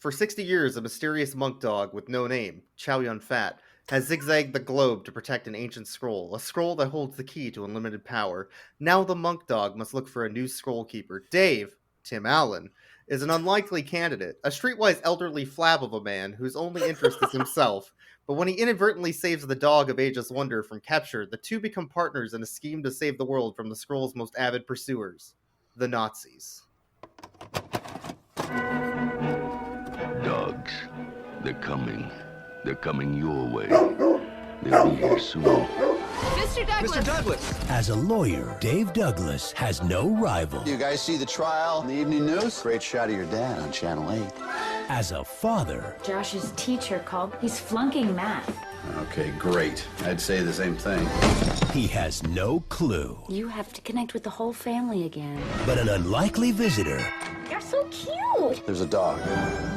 For 60 years, a mysterious monk dog with no name, Chow Yun Fat, has zigzagged the globe to protect an ancient scroll, a scroll that holds the key to unlimited power. Now the monk dog must look for a new scroll keeper. Dave, Tim Allen, is an unlikely candidate, a streetwise elderly flab of a man whose only interest is himself. But when he inadvertently saves the dog of ageless wonder from capture, the two become partners in a scheme to save the world from the scroll's most avid pursuers, the Nazis. Dogs, they're coming. They're coming your way. They'll be here soon. Mr. Douglas! Mr. Douglas! As a lawyer, Dave Douglas has no rival. You guys see the trial in the evening news? Great shot of your dad on Channel 8. As a father... Josh's teacher called. He's flunking math. Okay, great. I'd say the same thing. He has no clue. You have to connect with the whole family again. But an unlikely visitor... You're so cute! There's a dog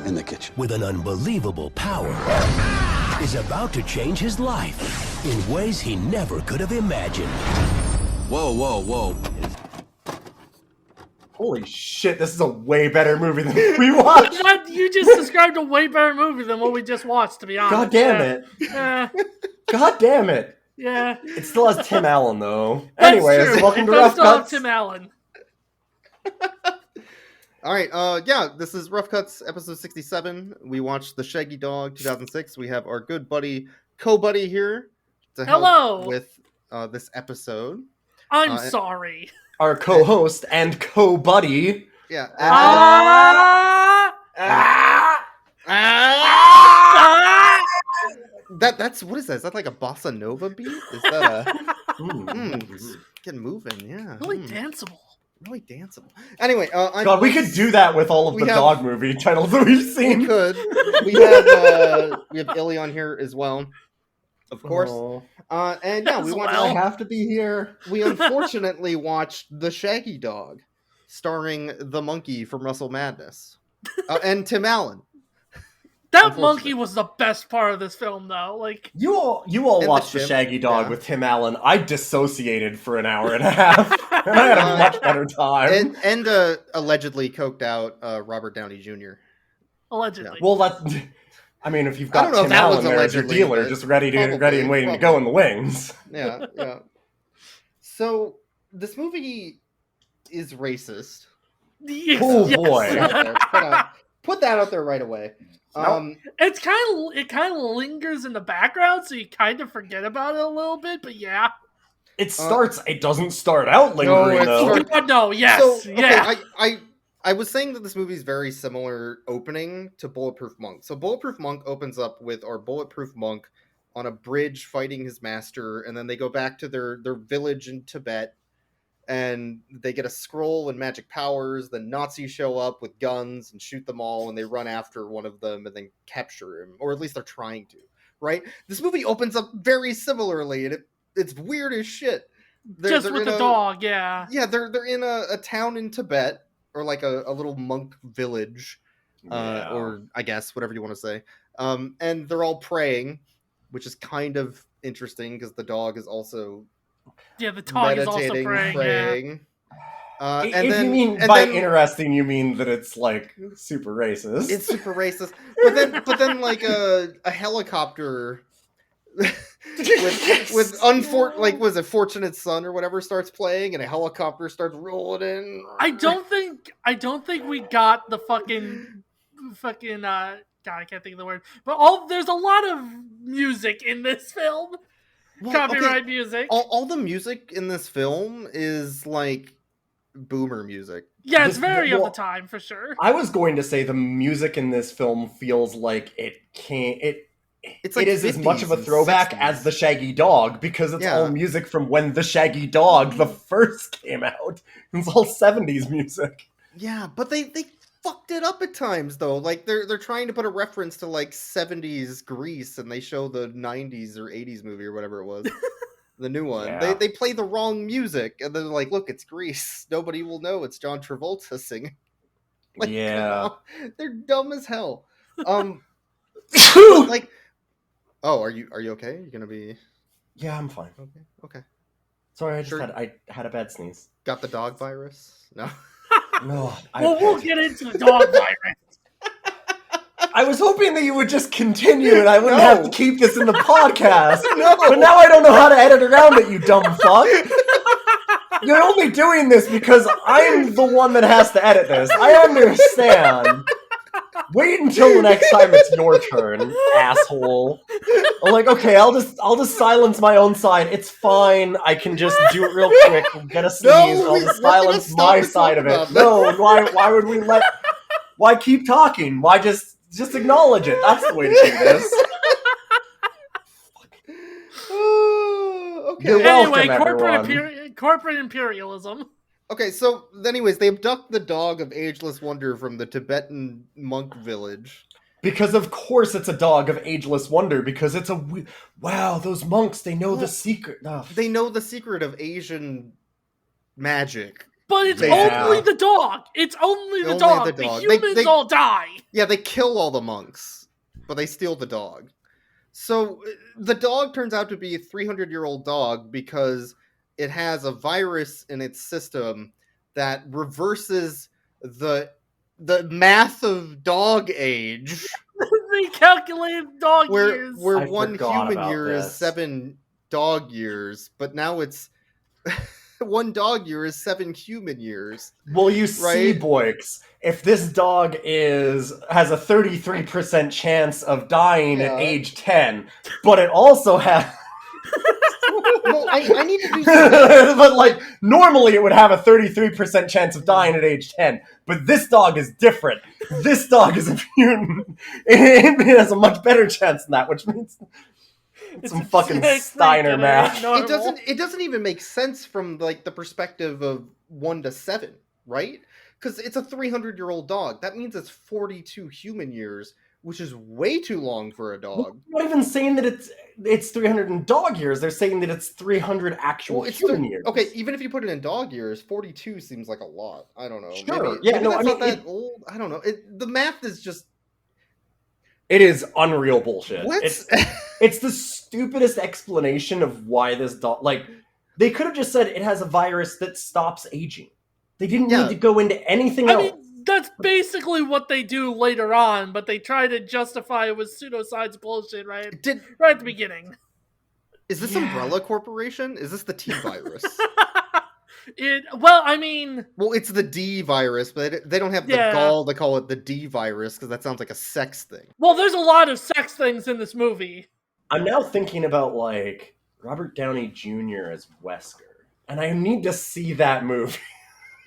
in the kitchen. ...with an unbelievable power... is about to change his life in ways he never could have imagined. Whoa, whoa, whoa. Holy shit, this is a way better movie than we watched. What? You just described a way better movie than what we just watched, to be honest. God damn it. God damn it. Yeah. It still has Tim Allen, though. That's Anyways, true. welcome to It does Rough still have Cuts. Tim Allen. All right, yeah, this is Rough Cuts, episode 67. We watched The Shaggy Dog, 2006. We have our good buddy, Kobuddy here to help Hello. with this episode. I'm sorry. Our co-host and co-buddy. Yeah. That's what is that? Is that like a bossa nova beat? Is that a it's getting moving? Yeah, Really danceable. really danceable. Anyway, God, we could do that with all of the dog movie titles that we've seen. We could. We have Illy on here as well, of course. And yeah, we watched. I have to be here. We unfortunately watched The Shaggy Dog, starring the monkey from Russell Madness, and Tim Allen. That monkey was the best part of this film, though. Like You all watched The Shaggy Dog with Tim Allen. I dissociated for an hour and a half, and I had a much better time. And allegedly coked out Robert Downey Jr. Allegedly. Yeah. Well, I mean, if you've got I don't know if Tim that Allen was there as your allegedly, dealer, but just ready and waiting to go in the wings. Yeah, yeah. So this movie is racist. Yes, Oh yes. boy. Put that out there right away. It kind of lingers in the background, so you kind of forget about it a little bit. But yeah, it doesn't start out lingering though. No, yes, So, okay, yeah. I was saying that this movie is very similar opening to Bulletproof Monk. So Bulletproof Monk opens up with our Bulletproof Monk on a bridge fighting his master, and then they go back to their village in Tibet, and they get a scroll and magic powers. The Nazis show up with guns and shoot them all, and they run after one of them and then capture him, or at least they're trying to. Right? This movie opens up very similarly, and it's weird as shit. Just with the dog, yeah. Yeah, they're in a town in Tibet, or like a little monk village, or I guess whatever you want to say. And they're all praying, which is kind of interesting because the dog is also the dog is also praying. Yeah. If you mean by interesting, you mean that it's like super racist. It's super racist, but then like a helicopter was it Fortunate Son or whatever starts playing, and a helicopter starts rolling in. I don't think we got the fucking God, I can't think of the word. But there's a lot of music in this film. Copyright music. All the music in this film is like boomer music. Yeah, it's very of the time for sure. I was going to say the music in this film feels like it is as much of a throwback as The Shaggy Dog, because it's all music from when The Shaggy Dog the first came out. It's all 70s music. Yeah, but they fucked it up at times though. Like they're trying to put a reference to like 70s Grease, and they show the 90s or 80s movie or whatever it was. The new one. Yeah. They play the wrong music, and they're like, look, it's Grease. Nobody will know it's John Travolta singing. Like, yeah. They're dumb as hell. Like, oh, are you okay? You're gonna be... Yeah, I'm fine. Okay. Sorry, I had a bad sneeze. Got the dog virus? No. No. We'll get into the dog virus. I was hoping that you would just continue and I wouldn't have to keep this in the podcast. No. But now I don't know how to edit around it, you dumb fuck. You're only doing this because I'm the one that has to edit this. I understand. Wait until the next time it's your turn, asshole. I'm like, okay, I'll just silence my own side. It's fine. I can just do it real quick. Get a sneeze. I'll just silence my side of it. No, why would we let? Why keep talking? Why just acknowledge it? That's the way to do this. Okay. You're Anyway, welcome, corporate imperialism. Okay, so anyways, they abduct the dog of Ageless Wonder from the Tibetan monk village. Because of course it's a dog of Ageless Wonder, because it's wow, those monks, they know the secret. Oh. They know the secret of Asian magic. But it's only the dog. It's only the dog. The humans all die. Yeah, they kill all the monks, but they steal the dog. So the dog turns out to be a 300-year-old dog because it has a virus in its system that reverses the math of dog age. Recalculated dog years. Where 1 human year is 7 dog years, but now it's 1 dog year is 7 human years. Well, you see, Boix, if this dog has a 33% chance of dying at age 10, but it also has... Well, I need to do something. But, like, normally it would have a 33% chance of dying at age 10. But this dog is different. This dog is a mutant. It has a much better chance than that, which means it's some fucking Steiner math. It doesn't even make sense from, like, the perspective of 1 to 7, right? Because it's a 300-year-old dog. That means it's 42 human years, which is way too long for a dog. They're not even saying that it's 300 in dog years. They're saying that it's 300 actual human years. Okay, even if you put it in dog years, 42 seems like a lot. I don't know. Sure. Maybe that's not that old. I don't know. The math is just... It is unreal bullshit. What? It's the stupidest explanation of why this dog... Like, they could have just said it has a virus that stops aging. They didn't need to go into anything else. That's basically what they do later on, but they try to justify it with pseudoscience bullshit right at the beginning. Is this Umbrella Corporation? Is this the T virus? Well, it's the D virus, but they don't have the gall to call it the D virus because that sounds like a sex thing. Well, there's a lot of sex things in this movie. I'm now thinking about, like, Robert Downey Jr. as Wesker, and I need to see that movie.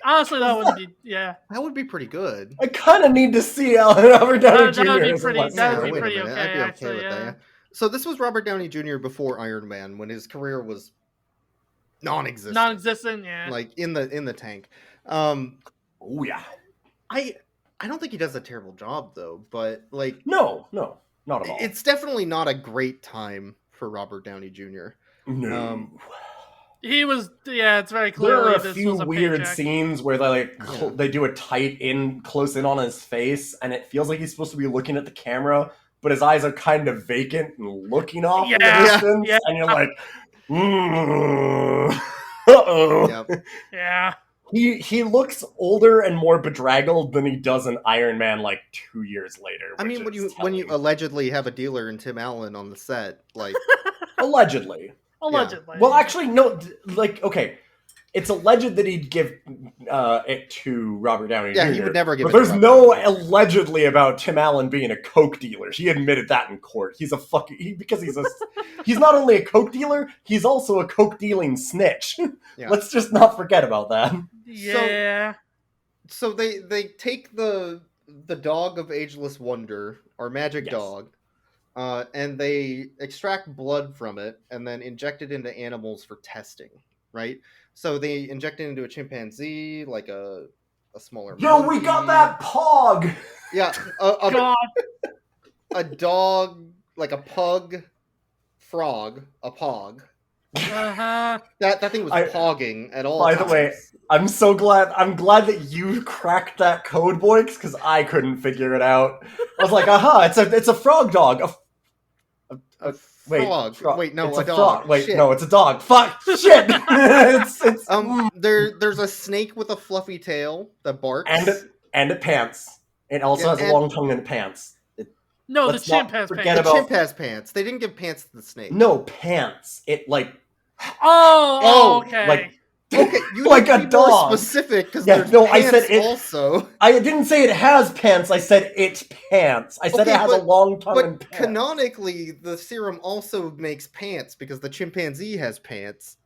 Honestly, that would be, that would be pretty good. I kind of need to see Robert Downey Jr. That would be pretty okay. I'd be actually, okay with that. So this was Robert Downey Jr. before Iron Man, when his career was non-existent. Yeah. Oh, Like in the tank. I don't think he does a terrible job though, but like no, not at all. It's definitely not a great time for Robert Downey Jr. No. He was, it's very clear. There are a few weird scenes where they do a close in on his face, and it feels like he's supposed to be looking at the camera, but his eyes are kind of vacant and looking off in the distance, and you're like, uh-oh. Yep. Yeah. He looks older and more bedraggled than he does in Iron Man like 2 years later. I mean, when you allegedly have a dealer in Tim Allen on the set, like allegedly. Allegedly. Yeah. Well, actually, no. Like, okay, it's alleged that he'd give it to Robert Downey Jr. Yeah, he would never give it. But there's no allegedly about Tim Allen being a coke dealer. He admitted that in court. He's a because he's not only a coke dealer, he's also a coke dealing snitch. Yeah. Let's just not forget about that. Yeah. So they take the dog of Ageless Wonder, our magic dog. And they extract blood from it and then inject it into animals for testing, right? So they inject it into a chimpanzee, like a smaller monkey. We got that Pog! Yeah, a dog, like a pug, frog, a Pog. Uh-huh. That thing was pogging at all By times. the way, I'm glad that you cracked that code, Boix, because I couldn't figure it out. I was like, it's a frog dog. Frog. Wait, no, it's a dog. Frog. Wait, Shit. no, it's a dog. Fuck. Shit. There's a snake with a fluffy tail that barks. And it pants. It also has a long tongue and it pants. No, Let's the chimp not has forget pants. The about- chimp has pants. They didn't give pants to the snake. No, pants. It like Oh, okay. like Okay, you like need to a be more dog. specific because Yeah, there's no, pants I said it. also. I didn't say it has pants. I said it pants. I said Okay, it has a long tongue and But pants. canonically, the serum also makes pants because the chimpanzee has pants.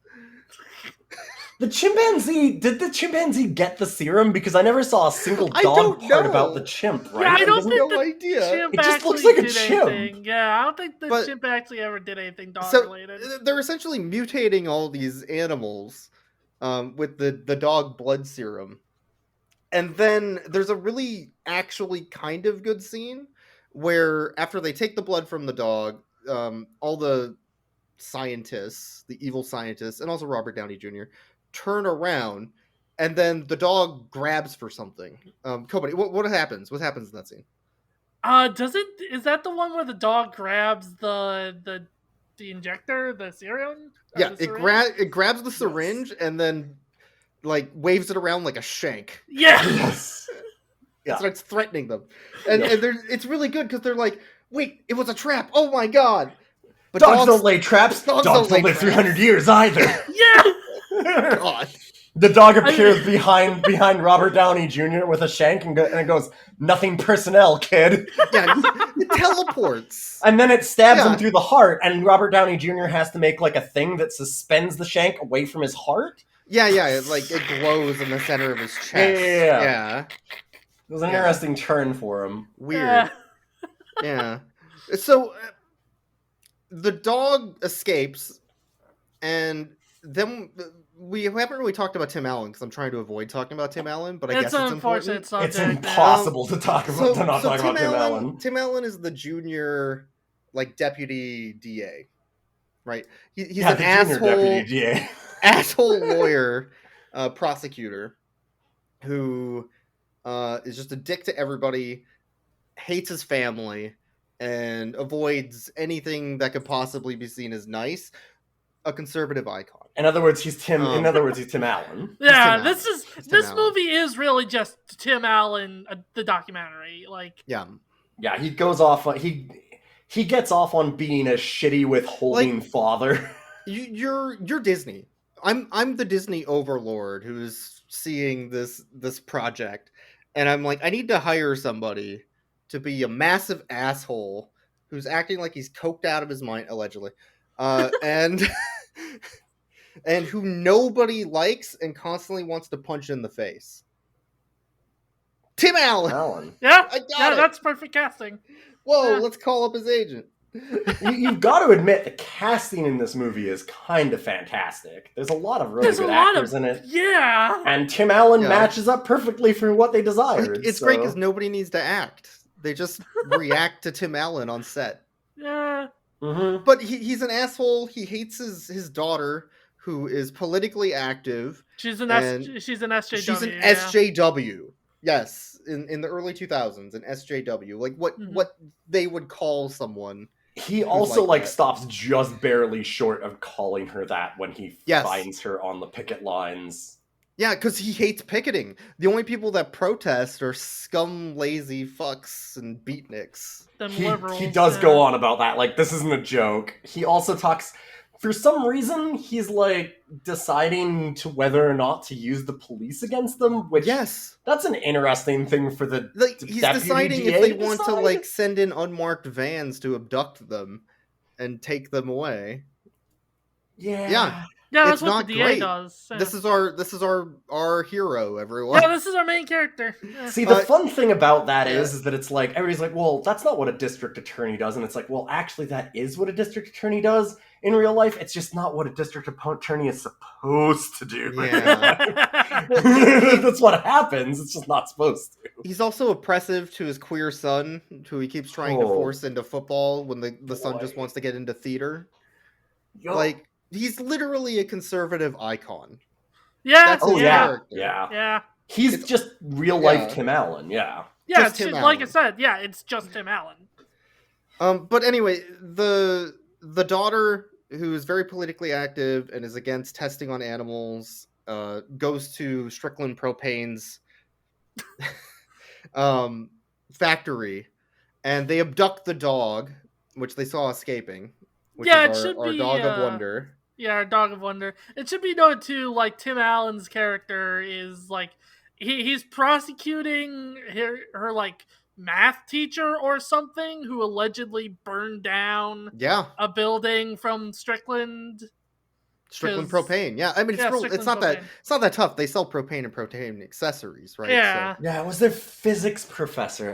Did the chimpanzee get the serum? Because I never saw a single I dog don't part know. about the chimp, right? Yeah, I don't Doesn't- think No the idea. chimp It just looks actually like a did chimp. anything. Yeah, I don't think the But- chimp actually ever did anything dog So related. they're essentially mutating all these animals with the dog blood serum. And then there's a really actually kind of good scene where after they take the blood from the dog, all the scientists, the evil scientists, and also Robert Downey Jr. turn around, and then the dog grabs for something. Kobuddy, what happens? What happens in that scene? Is that the one where the dog grabs the injector, the serum? Or Yeah, the syringe? it grabs the syringe and then like waves it around like a shank. Yeah. Yes. It Yeah. starts threatening them, and it's really good because they're like, "Wait, it was a trap! Oh my god!" But Dogs don't lay traps. dogs Dogs don't don't lay live traps. 300 years either. Yeah. God. The dog appears behind Robert Downey Jr. with a shank and it goes, "Nothing personnel, kid." Yeah, it teleports. And then it stabs Yeah. him through the heart, and Robert Downey Jr. has to make like a thing that suspends the shank away from his heart. Yeah, it glows in the center of his chest. Yeah. It was an Yeah. interesting turn for him. Weird. Yeah. So the dog escapes, and then we haven't really talked about Tim Allen because I'm trying to avoid talking about Tim Allen, but I guess It's it's an unfortunate important. subject. It's impossible to talk about to not so talk about Tim Allen. Tim Allen is the junior, like, deputy DA, right? He's Yeah, an the junior asshole, deputy DA. asshole lawyer, prosecutor, who is just a dick to everybody, hates his family, and avoids anything that could possibly be seen as nice. A conservative icon. In other words, he's Tim. In other words, he's Tim Allen. Yeah, Tim this Allen. is He's Tim this Allen. movie is really just Tim Allen, the documentary. Like, Yeah. Yeah, he goes off. He gets off on being a shitty withholding father. You're Disney. I'm the Disney overlord who's seeing this project, and I'm like, I need to hire somebody to be a massive asshole who's acting like he's coked out of his mind, allegedly, and and who nobody likes and constantly wants to punch in the face. Tim Allen. Allen. yeah, I got it. that's perfect casting. Whoa, Yeah. let's call up his agent. You've got to admit the casting in this movie is kind of fantastic. There's a lot of really There's a good lot actors of in it, yeah. and Tim Allen Yeah. matches up perfectly for what they desired. Like, it's so. great because nobody needs to act. They just react to Tim Allen on set. Yeah. Mhm. But he's an asshole. He hates his daughter, who is politically active. She's an And she's an SJW. She's an yeah. SJW. Yes, in the early 2000s, an SJW. Like what they would call someone. He also like that. stops just barely short of calling her that when he Yes. finds her on the picket lines. Yeah, because he hates picketing. The only people that protest are scum, lazy fucks, and beatniks. Them He liberals. does yeah. go on about that. Like, this isn't a joke. He also talks. For some reason, he's like deciding to whether or not to use the police against them. Which Yes. that's an interesting thing for the Like, he's deputy deciding DA if they to want to decide? like send in unmarked vans to abduct them and take them away. Yeah. Yeah. Yeah, that's It's what not the DA great. does. Yeah. This is our hero, everyone. Yeah, this is our main character. Yeah. See, the fun thing about that is that it's like, everybody's like, well, that's not what a district attorney does. And it's like, well, actually, that is what a district attorney does in real life. It's just not what a district attorney is supposed to do. Yeah. That's what happens. It's just not supposed to. He's also oppressive to his queer son, who he keeps trying to Oh. force into football when the son Boy. just wants to get into theater. Yo. Like, he's literally a conservative icon. Yeah, That's oh, his yeah. character. Yeah. yeah. He's It's- just real life yeah. Tim Allen. Yeah. Yeah, Just it's Tim like I Allen. said, yeah, it's just Tim Allen. But anyway, the daughter, who is very politically active and is against testing on animals, goes to Strickland Propane's factory and they abduct the dog, which they saw escaping. Which Yeah, is it should our be dog of wonder. Yeah, our dog of wonder. It should be noted too. Like Tim Allen's character is like he's prosecuting her like math teacher or something who allegedly burned down a building from Strickland propane. Yeah, I mean it's not that tough. They sell propane and propane accessories, right? Yeah, so. Yeah. It was their physics professor,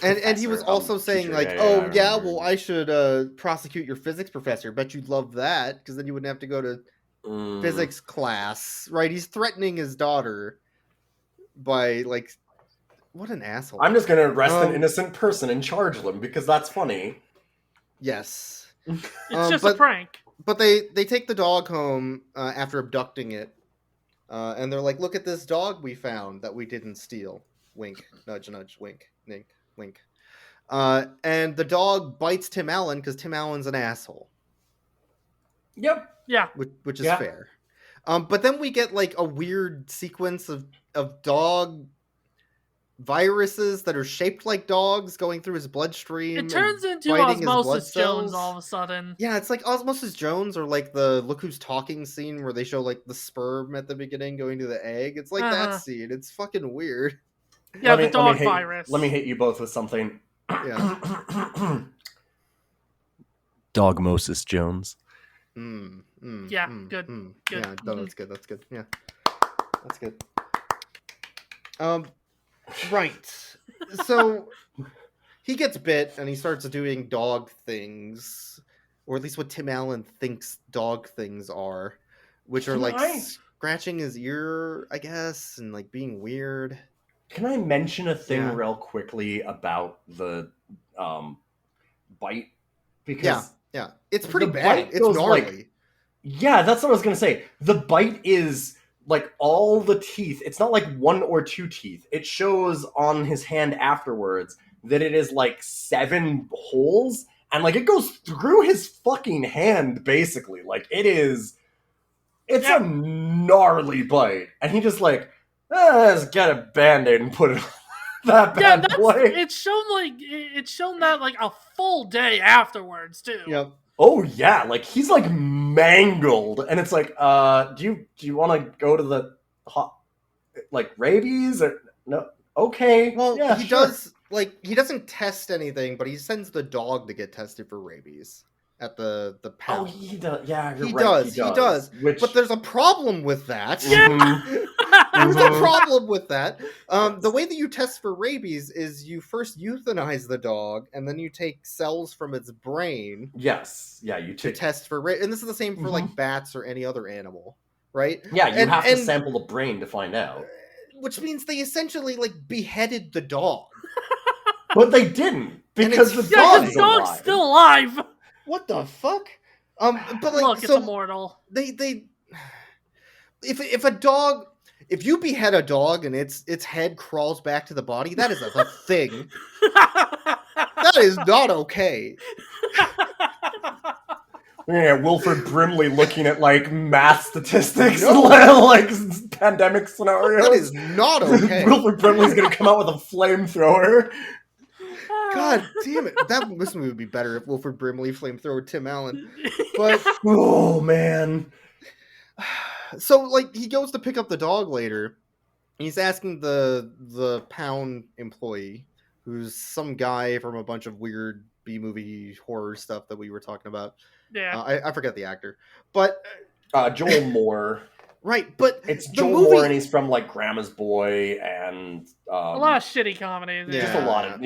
and he was also saying teacher. like, well, I should prosecute your physics professor. Bet you'd love that because then you wouldn't have to go to physics class, right? He's threatening his daughter by like, what an asshole! I'm just gonna arrest an innocent person and charge them because that's funny. Yes, it's just a prank. But they take the dog home after abducting it, and they're like, "Look at this dog we found that we didn't steal." Wink, nudge, nudge, wink, wink, wink. And the dog bites Tim Allen because Tim Allen's an asshole. Yep. Yeah. Which is fair. But then we get like a weird sequence of dog viruses that are shaped like dogs going through his bloodstream. It turns into Osmosis Jones all of a sudden. Yeah, it's like Osmosis Jones or like the Look Who's Talking scene where they show like the sperm at the beginning going to the egg. It's like that scene. It's fucking weird. Yeah, the dog virus. Let me hit you both with something. Yeah. Dogmosis Jones. Good. Good. Yeah, no, that's good. That's good. Yeah. That's good. Right. So he gets bit and he starts doing dog things, or at least what Tim Allen thinks dog things are, which are like scratching his ear, I guess, and like being weird. Can I mention a thing real quickly about the bite? Because yeah, it's pretty bad. It's gnarly. Yeah, that's what I was gonna say. The bite is like all the teeth. It's not like 1 or 2 teeth. It shows on his hand afterwards that it is like 7 holes, and like it goes through his fucking hand basically. Like it's a gnarly bite, and he just like let's get a band-aid and put it on that bad boy. It's shown that like a full day afterwards too. Yep. Oh yeah, like he's like mangled, and it's like, do you want to go to the like rabies or no? Okay, well, yeah, he does. Like he doesn't test anything, but he sends the dog to get tested for rabies at the pound. Oh, he does. Yeah, he does. But there's a problem with that. Yeah. There's a problem with that. The way that you test for rabies is you first euthanize the dog, and then you take cells from its brain. Yes. Yeah, you to test for rabies. And this is the same for like bats or any other animal, right? Yeah, you have to sample the brain to find out. Which means they essentially like beheaded the dog. But they didn't, because the dog's still alive. What the fuck? But like, look, it's immortal. They if a dog, if you behead a dog and its head crawls back to the body, that is a thing. That is not okay. Yeah, Wilford Brimley looking at like math statistics, like pandemic scenarios. That is not okay. Wilford Brimley's gonna come out with a flamethrower. God damn it! This movie would be better if Wilford Brimley flamethrower Tim Allen. But oh man. So like he goes to pick up the dog later. He's asking the pound employee, who's some guy from a bunch of weird B-movie horror stuff that we were talking about. Yeah, I forget the actor, but Joel Moore. Right, but it's Joel Moore, and he's from like Grandma's Boy and a lot of shitty comedies. Just a lot of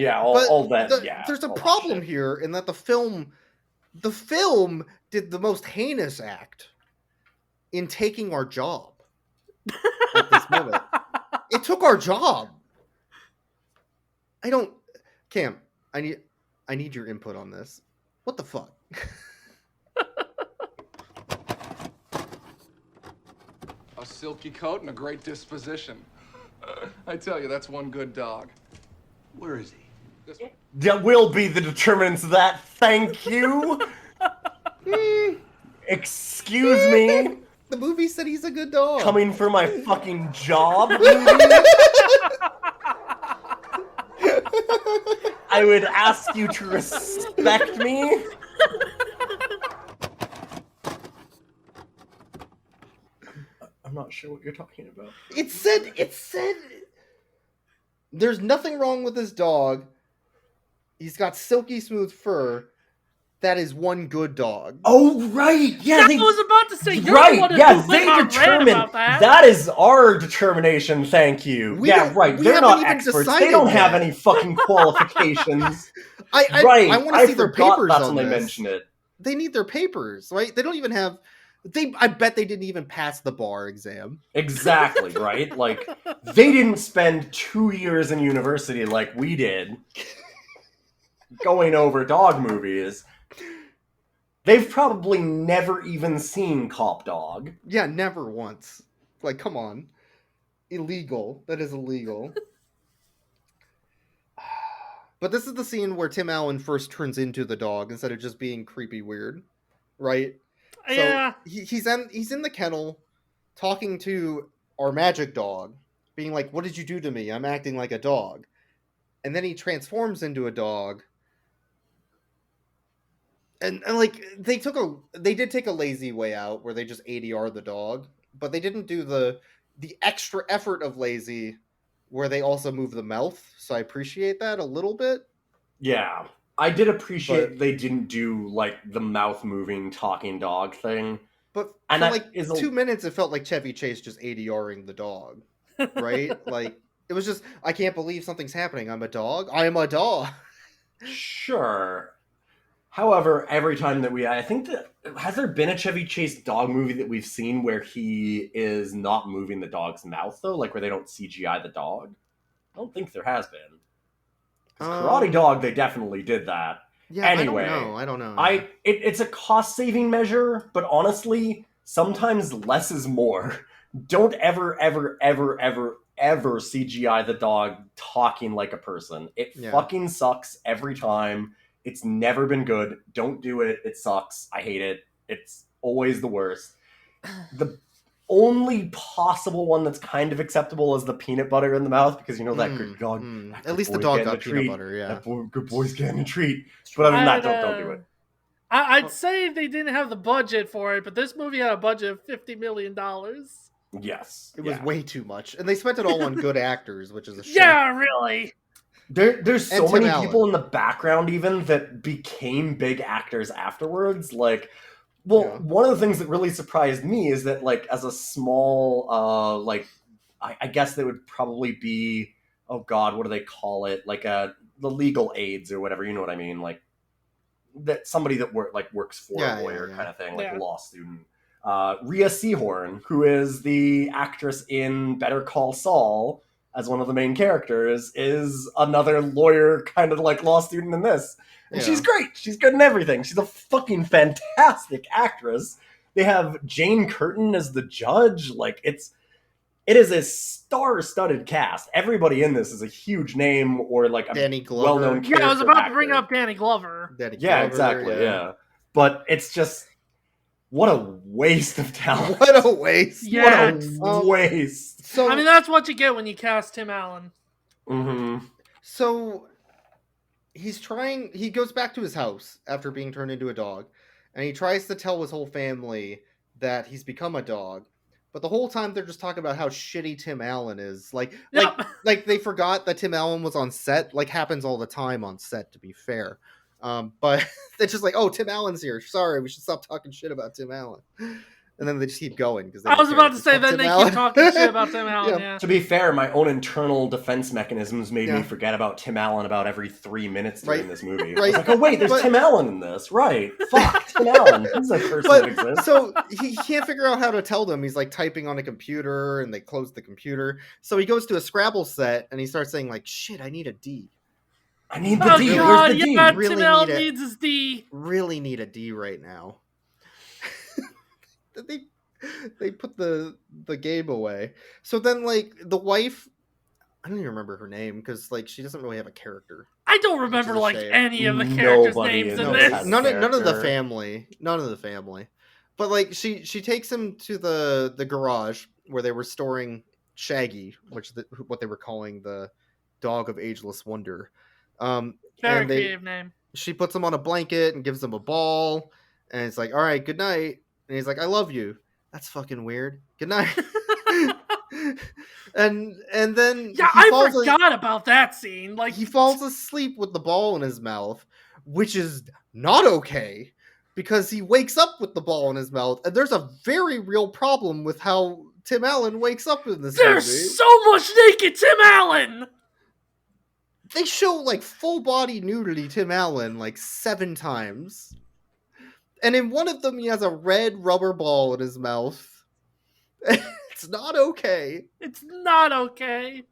all that. There's a problem here in that the film did the most heinous act in taking our job at this moment. It took our job. Cam, I need your input on this. What the fuck? A silky coat and a great disposition. I tell you, that's one good dog. Where is he? That will be the determinants of that. Thank you. Excuse me. The movie said he's a good dog. Coming for my fucking job. I would ask you to respect me. I'm not sure what you're talking about. It said there's nothing wrong with this dog. He's got silky smooth fur. That is one good dog. Oh, right. Yeah, I was about to say, you're right. the one Yes, who they went on rant determined about that. that is our determination. Thank you. We They're haven't not even experts. They decided don't have yet. any fucking qualifications. I want to see their forgot papers that's on when this. they mentioned it. They need their papers, right? They don't even have. I bet they didn't even pass the bar exam. Exactly, right? Like, they didn't spend 2 years in university like we did going over dog movies. They've probably never even seen Cop Dog. Yeah, never once. Like, come on. Illegal. That is illegal. But this is the scene where Tim Allen first turns into the dog instead of just being creepy weird, right? Yeah. So he's in the kennel talking to our magic dog, being like, "What did you do to me? I'm acting like a dog." And then he transforms into a dog. And like they did take a lazy way out where they just ADR the dog, but they didn't do the extra effort of lazy where they also move the mouth. So I appreciate that a little bit. Yeah. I did appreciate they didn't do like the mouth moving talking dog thing. But and for that like is 2 minutes it felt like Chevy Chase just ADRing the dog. Right? Like it was just, I can't believe something's happening. I'm a dog. I am a dog. Sure. However, every time that I think that, has there been a Chevy Chase dog movie that we've seen where he is not moving the dog's mouth, though? Like, where they don't CGI the dog? I don't think there has been. Karate Dog, they definitely did that. Yeah, anyway, I don't know. It's a cost-saving measure, but honestly, sometimes less is more. Don't ever CGI the dog talking like a person. It fucking sucks every time. It's never been good. Don't do it. It sucks. I hate it. It's always the worst. The only possible one that's kind of acceptable is the peanut butter in the mouth, because you know that good dog. That At least the dog got peanut butter, yeah. That good boy's getting a treat. But other than that, don't do it. I'd say they didn't have the budget for it, but this movie had a budget of $50 million. Yes. It was way too much. And they spent it all on good actors, which is a shame. Yeah, really. There's so Tim many Allen. people in the background even that became big actors afterwards. Like, well, one of the things that really surprised me is that, like, as a small, I guess they would probably be, oh god, what do they call it? Like the legal aides or whatever, you know what I mean? Like, that somebody that works for a lawyer kind of thing, like a law student. Rhea Seehorn, who is the actress in Better Call Saul as one of the main characters, is another lawyer kind of like law student in this. And she's great. She's good in everything. She's a fucking fantastic actress. They have Jane Curtin as the judge. Like, it is a star-studded cast. Everybody in this is a huge name or like a Danny Glover. well-known character. Yeah, I was about actor. to bring up Danny Glover. Exactly. Yeah. But it's just, what a waste of talent. What a waste. Yeah. What a waste. So, I mean, that's what you get when you cast Tim Allen. Mm-hmm. So he goes back to his house after being turned into a dog, and he tries to tell his whole family that he's become a dog. But the whole time they're just talking about how shitty Tim Allen is. Like they forgot that Tim Allen was on set. Like, happens all the time on set, to be fair. But they're just like, oh, Tim Allen's here. Sorry, we should stop talking shit about Tim Allen. And then they just keep going. Because I was about to say, then they keep talking shit about Tim Allen, yeah. To be fair, my own internal defense mechanisms made me forget about Tim Allen about every 3 minutes during this movie. Right. I was like, oh wait, there's Tim Allen in this. Right. Fuck, Tim Allen. He's a person that exists. So he can't figure out how to tell them. He's like typing on a computer, and they close the computer. So he goes to a Scrabble set, and he starts saying like, shit, I need a D. I need the D. Where's the D? Really Tim Allen needs his D. Really need a D right now. They put the game away. So then, like, the wife, I don't even remember her name because, like, she doesn't really have a character. I don't remember like any of the characters' names in this. None of the family. None of the family. But like, she takes him to the garage where they were storing Shaggy, which what they were calling the dog of ageless wonder. Very creative name. She puts him on a blanket and gives him a ball, and it's like, all right, good night. And he's like, I love you. That's fucking weird. Good night. and then I forgot about that scene. Like, he falls asleep with the ball in his mouth, which is not okay because he wakes up with the ball in his mouth, and there's a very real problem with how Tim Allen wakes up in this movie. There's so much naked Tim Allen. They show like full body nudity Tim Allen like 7 times. And in one of them he has a red rubber ball in his mouth. It's not okay. It's not okay.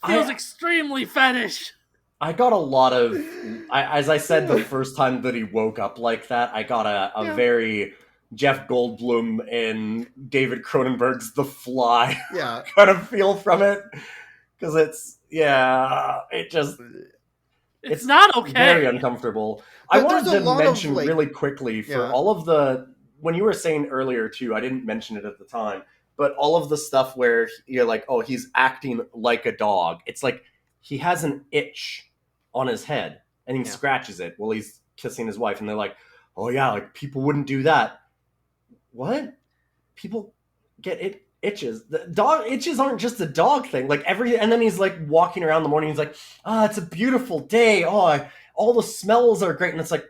Feels extremely fetish. I got a lot of... as I said the first time that he woke up like that, I got a very Jeff Goldblum in David Cronenberg's The Fly kind of feel from it. Because it's not okay. Very uncomfortable. I wanted to mention really quickly for all of the... When you were saying earlier, too, I didn't mention it at the time, but all of the stuff where you're like, oh, he's acting like a dog. It's like he has an itch on his head, and he scratches it while he's kissing his wife, and they're like, oh, yeah, like, people wouldn't do that. What? People get itches. The dog itches aren't just a dog thing. Like, and then he's, like, walking around in the morning, he's like, it's a beautiful day. Oh, all the smells are great. And it's like,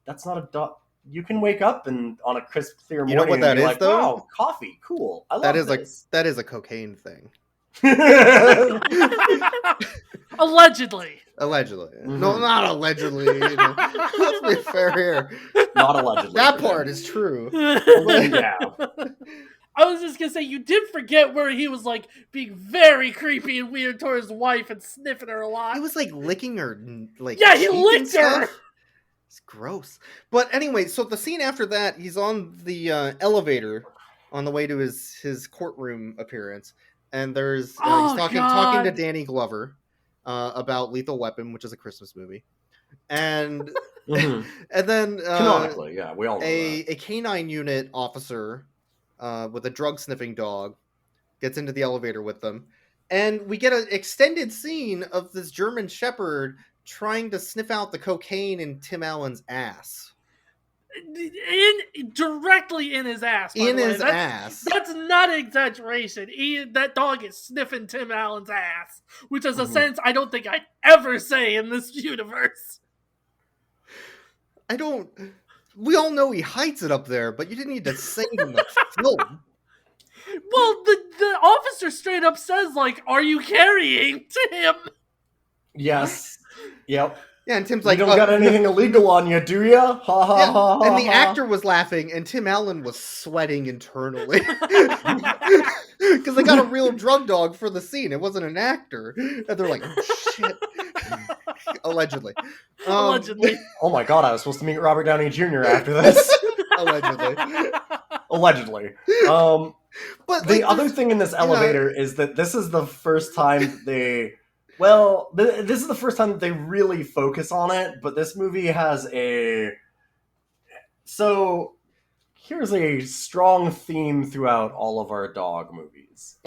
that's not a dog. You can wake up and on a crisp, clear morning. You know what that is, like, though? Wow, coffee, cool. I love this. That is a cocaine thing. Allegedly. Mm-hmm. No, not allegedly. Let's be fair here. Not allegedly. That part is true. Yeah. I was just gonna say, you did forget where he was like being very creepy and weird towards his wife and sniffing her a lot. He was like licking her, like he licked her. It's gross. But anyway, so the scene after that, he's on the elevator on the way to his courtroom appearance, and there's he's talking to Danny Glover about Lethal Weapon, which is a Christmas movie, and and then canonically, we all know a canine unit officer with a drug sniffing dog gets into the elevator with them, and we get an extended scene of this German Shepherd trying to sniff out the cocaine in Tim Allen's ass. Directly in his ass. Ass. That's not an exaggeration. That dog is sniffing Tim Allen's ass, which is a sentence I don't think I'd ever say in this universe. We all know he hides it up there, but you didn't need to say it in the film. Well, the officer straight up says, like, are you carrying to him? Yes. Yep. Yeah, and Tim's like, you don't got anything illegal on you, do ya? Ha ha ha. And the actor was laughing, and Tim Allen was sweating internally. Because they got a real drug dog for the scene. It wasn't an actor. And they're like, oh, shit. Allegedly. Allegedly. Oh my god, I was supposed to meet Robert Downey Jr. after this. Allegedly. But the other thing in this elevator is that this is the first time this is the first time that they really focus on it, but this movie has So, here's a strong theme throughout all of our dog movies.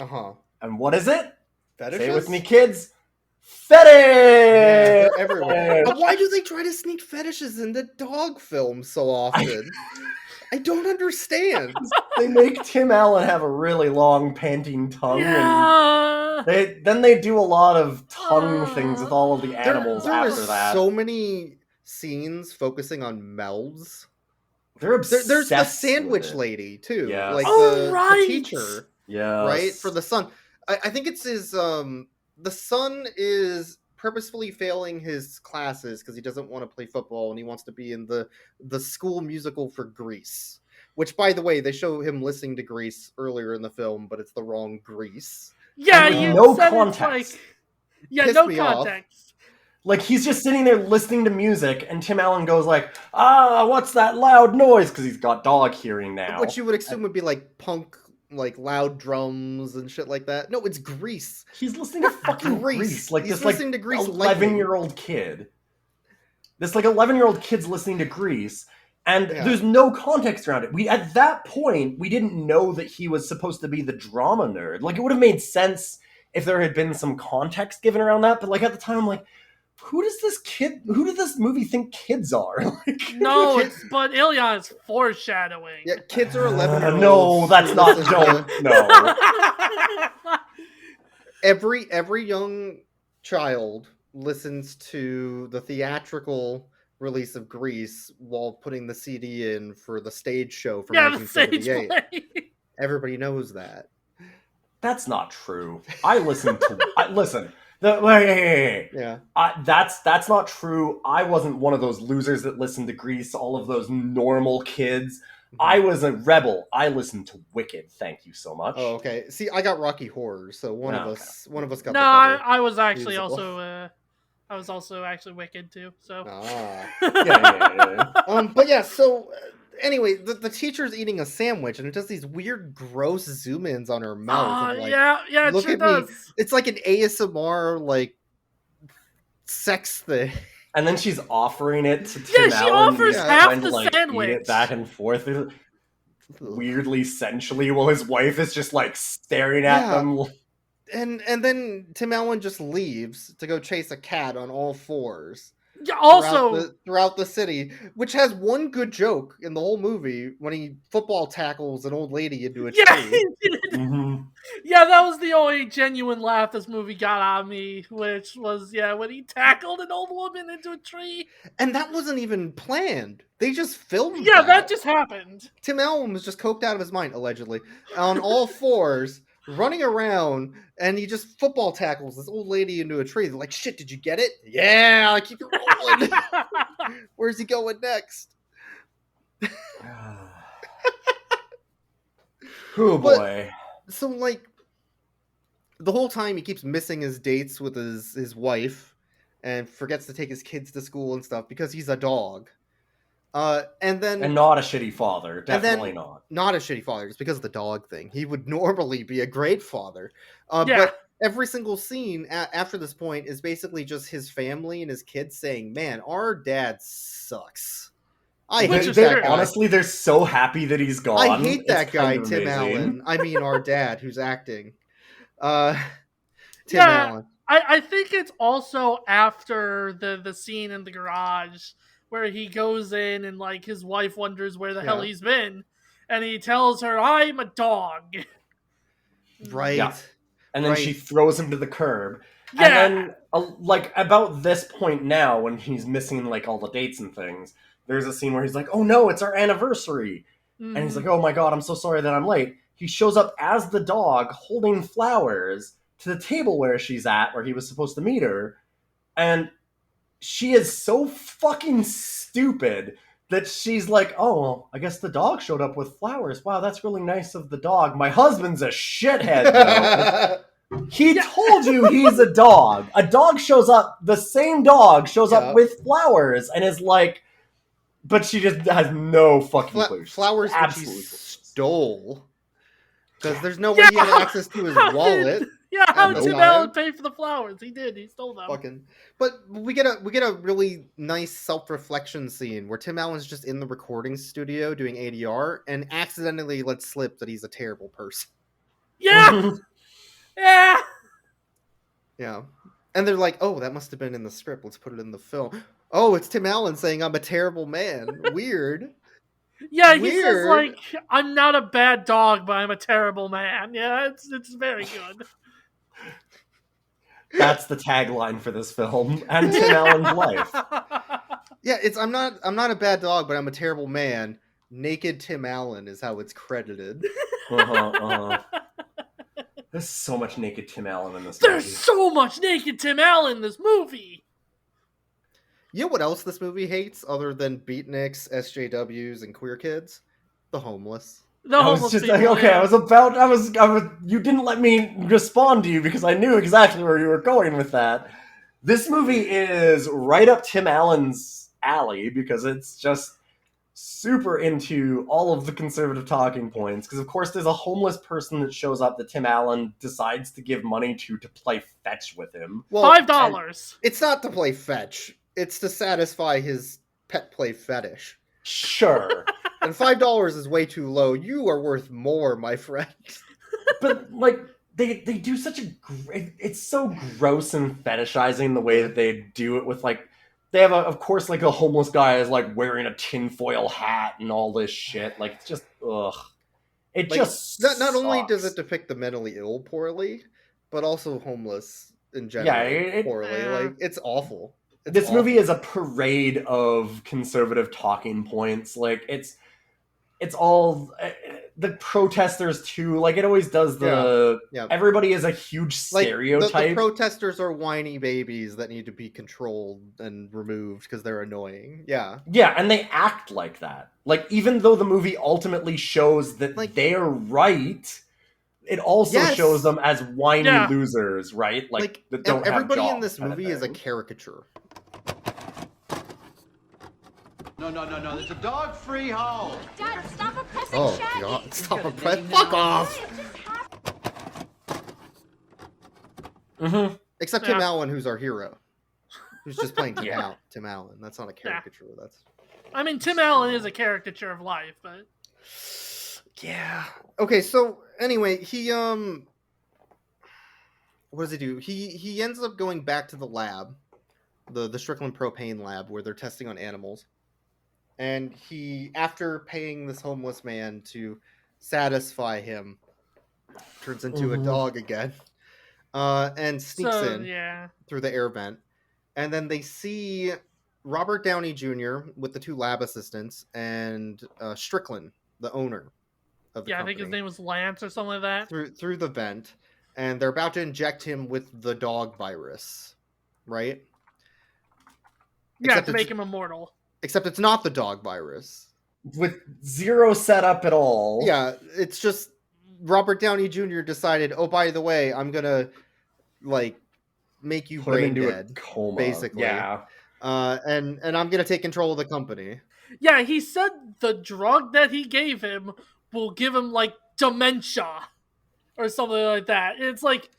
And what is it? Fetishes? Say it with me, kids. Fetish! Yeah, everywhere. But why do they try to sneak fetishes into dog films so often? I don't understand. They make Tim Allen have a really long, panting tongue. Yeah. And then they do a lot of tongue things with all of the animals after that. There's so many scenes focusing on mouths. They're obsessed. There's the sandwich lady, too. Yes. Like the teacher. Yeah. Right? For the son. I think it's his... the son is purposefully failing his classes because he doesn't want to play football and he wants to be in the school musical for Grease. Which, by the way, they show him listening to Grease earlier in the film, but it's the wrong Grease. Yeah, no context. No context. Like, he's just sitting there listening to music, and Tim Allen goes like, what's that loud noise? Because he's got dog hearing now. Which you would assume would be like punk, like loud drums and shit like that. No, it's Grease. He's listening to fucking Grease. Like, he's this listening to Grease 11-year-old kid. This, 11-year-old kid's listening to Grease. And there's no context around it. At that point, we didn't know that he was supposed to be the drama nerd. Like, it would have made sense if there had been some context given around that. But like at the time, I'm like, who did this movie think kids are? Like, no, but Ilya is foreshadowing. Yeah, kids are 11-year-olds. No, that's not. No. Every young child listens to the theatrical release of Grease while putting the CD in for the stage show from 1978. Everybody knows that. That's not true. Listen. Yeah. That's not true. I wasn't one of those losers that listened to Grease, all of those normal kids. I was a rebel. I listened to Wicked. Thank you so much. Oh, okay. See, I got Rocky Horror, so one of us got. No, I was actually also. I was also actually Wicked too. So. Yeah. But yeah. So anyway, the teacher's eating a sandwich, and it does these weird, gross zoom ins on her mouth. Yeah, it look sure at does. me. It's like an ASMR sex thing. And then she's offering it to Tim she Allen. offers half the sandwich. Eat it back and forth, weirdly sensually, while his wife is just staring at them. And then Tim Allen just leaves to go chase a cat on all fours. Yeah, also throughout the city, which has one good joke in the whole movie when he football tackles an old lady into a tree. He did. Mm-hmm. Yeah, that was the only genuine laugh this movie got out of me, which was when he tackled an old woman into a tree. And that wasn't even planned. They just filmed that just happened. Tim Allen was just coked out of his mind, allegedly, on all fours, running around, and he just football tackles this old lady into a tree. They're like, shit, did you get it? Yeah, I keep it rolling. Where's he going next? Oh boy. So the whole time he keeps missing his dates with his wife and forgets to take his kids to school and stuff because he's a dog. And not a shitty father. Definitely not. Not a shitty father, just because of the dog thing. He would normally be a great father. But every single scene after this point is basically just his family and his kids saying, man, our dad sucks. I hate that guy. Honestly, they're so happy that he's gone. I hate that guy, Tim Allen. I mean, our dad, who's acting. Tim Allen. I think it's also after the scene in the garage where he goes in and his wife wonders where the hell he's been, and he tells her, I'm a dog. Right. Yeah. And then she throws him to the curb. Yeah. And then about this point now, when he's missing all the dates and things, there's a scene where he's like, oh no, it's our anniversary. Mm-hmm. And he's like, oh my god, I'm so sorry that I'm late. He shows up as the dog holding flowers to the table where she's at, where he was supposed to meet her. And she is so fucking stupid that she's like, oh, well, I guess the dog showed up with flowers. Wow, that's really nice of the dog. My husband's a shithead, though. He told you he's a dog. A dog shows up, the same dog shows up with flowers and is like, but she just has no fucking clue. Flowers that she stole. Because there's no way he had access to his wallet. Yeah, how did Tim Allen pay for the flowers? He did. He stole them. But we get a really nice self-reflection scene where Tim Allen's just in the recording studio doing ADR and accidentally lets slip that he's a terrible person. Yeah. Yeah. Yeah. And they're like, oh, that must have been in the script. Let's put it in the film. Oh, it's Tim Allen saying I'm a terrible man. Weird. Yeah, he says I'm not a bad dog, but I'm a terrible man. Yeah, it's very good. That's the tagline for this film and Tim Allen's life. Yeah, it's I'm not a bad dog, but I'm a terrible man. Naked Tim Allen is how it's credited. There's so much naked Tim Allen in this movie. There's so much naked Tim Allen in this movie. You know what else this movie hates other than beatniks, SJWs, and queer kids? The homeless. The homeless people, I was you didn't let me respond to you because I knew exactly where you were going with that. This movie is right up Tim Allen's alley because it's just super into all of the conservative talking points. Because of course there's a homeless person that shows up that Tim Allen decides to give money to play fetch with him. Well, $5. It's not to play fetch. It's to satisfy his pet play fetish. Sure. And $5 is way too low. You are worth more, my friend. But they do such a great... It's so gross and fetishizing the way that they do it with, like... They have, of course, like, a homeless guy is, like, wearing a tinfoil hat and all this shit. Like, it's just... Ugh. It Like, just not only does sucks. it depict the mentally ill poorly, but also homeless in general poorly. Like, it's awful. This movie is a parade of conservative talking points. Like, it's all the protesters too. Like, it always does the everybody is a huge stereotype. Like, the protesters are whiny babies that need to be controlled and removed because they're annoying. Yeah, and they act like that. Like, even though the movie ultimately shows that they're right, it also shows them as whiny losers, right? Like that don't everybody have jobs, in this movie is a caricature. No. It's a dog-free home. Dad, stop oppressing Oh Shaggy. God! Stop oppressing! Fuck off! Except Tim Allen, who's our hero, who's just playing Tim Allen. That's not a caricature. That's. I mean, Tim Allen is a caricature of life, but. Yeah. Okay. So anyway, he what does he do? He ends up going back to the lab, the Strickland propane lab where they're testing on animals. And he, after paying this homeless man to satisfy him, turns into a dog again, and sneaks in through the air vent. And then they see Robert Downey Jr. with the 2 lab assistants and Strickland, the owner of the company. I think his name was Lance or something like that. Through the vent, and they're about to inject him with the dog virus, right? Yeah, to make him immortal. Except it's not the dog virus. With zero setup at all. Yeah, it's just Robert Downey Jr. decided, oh, by the way, I'm gonna, like, make you brain dead, a coma. Basically. Yeah. And I'm gonna take control of the company. Yeah, he said the drug that he gave him will give him, like, dementia or something like that. It's like,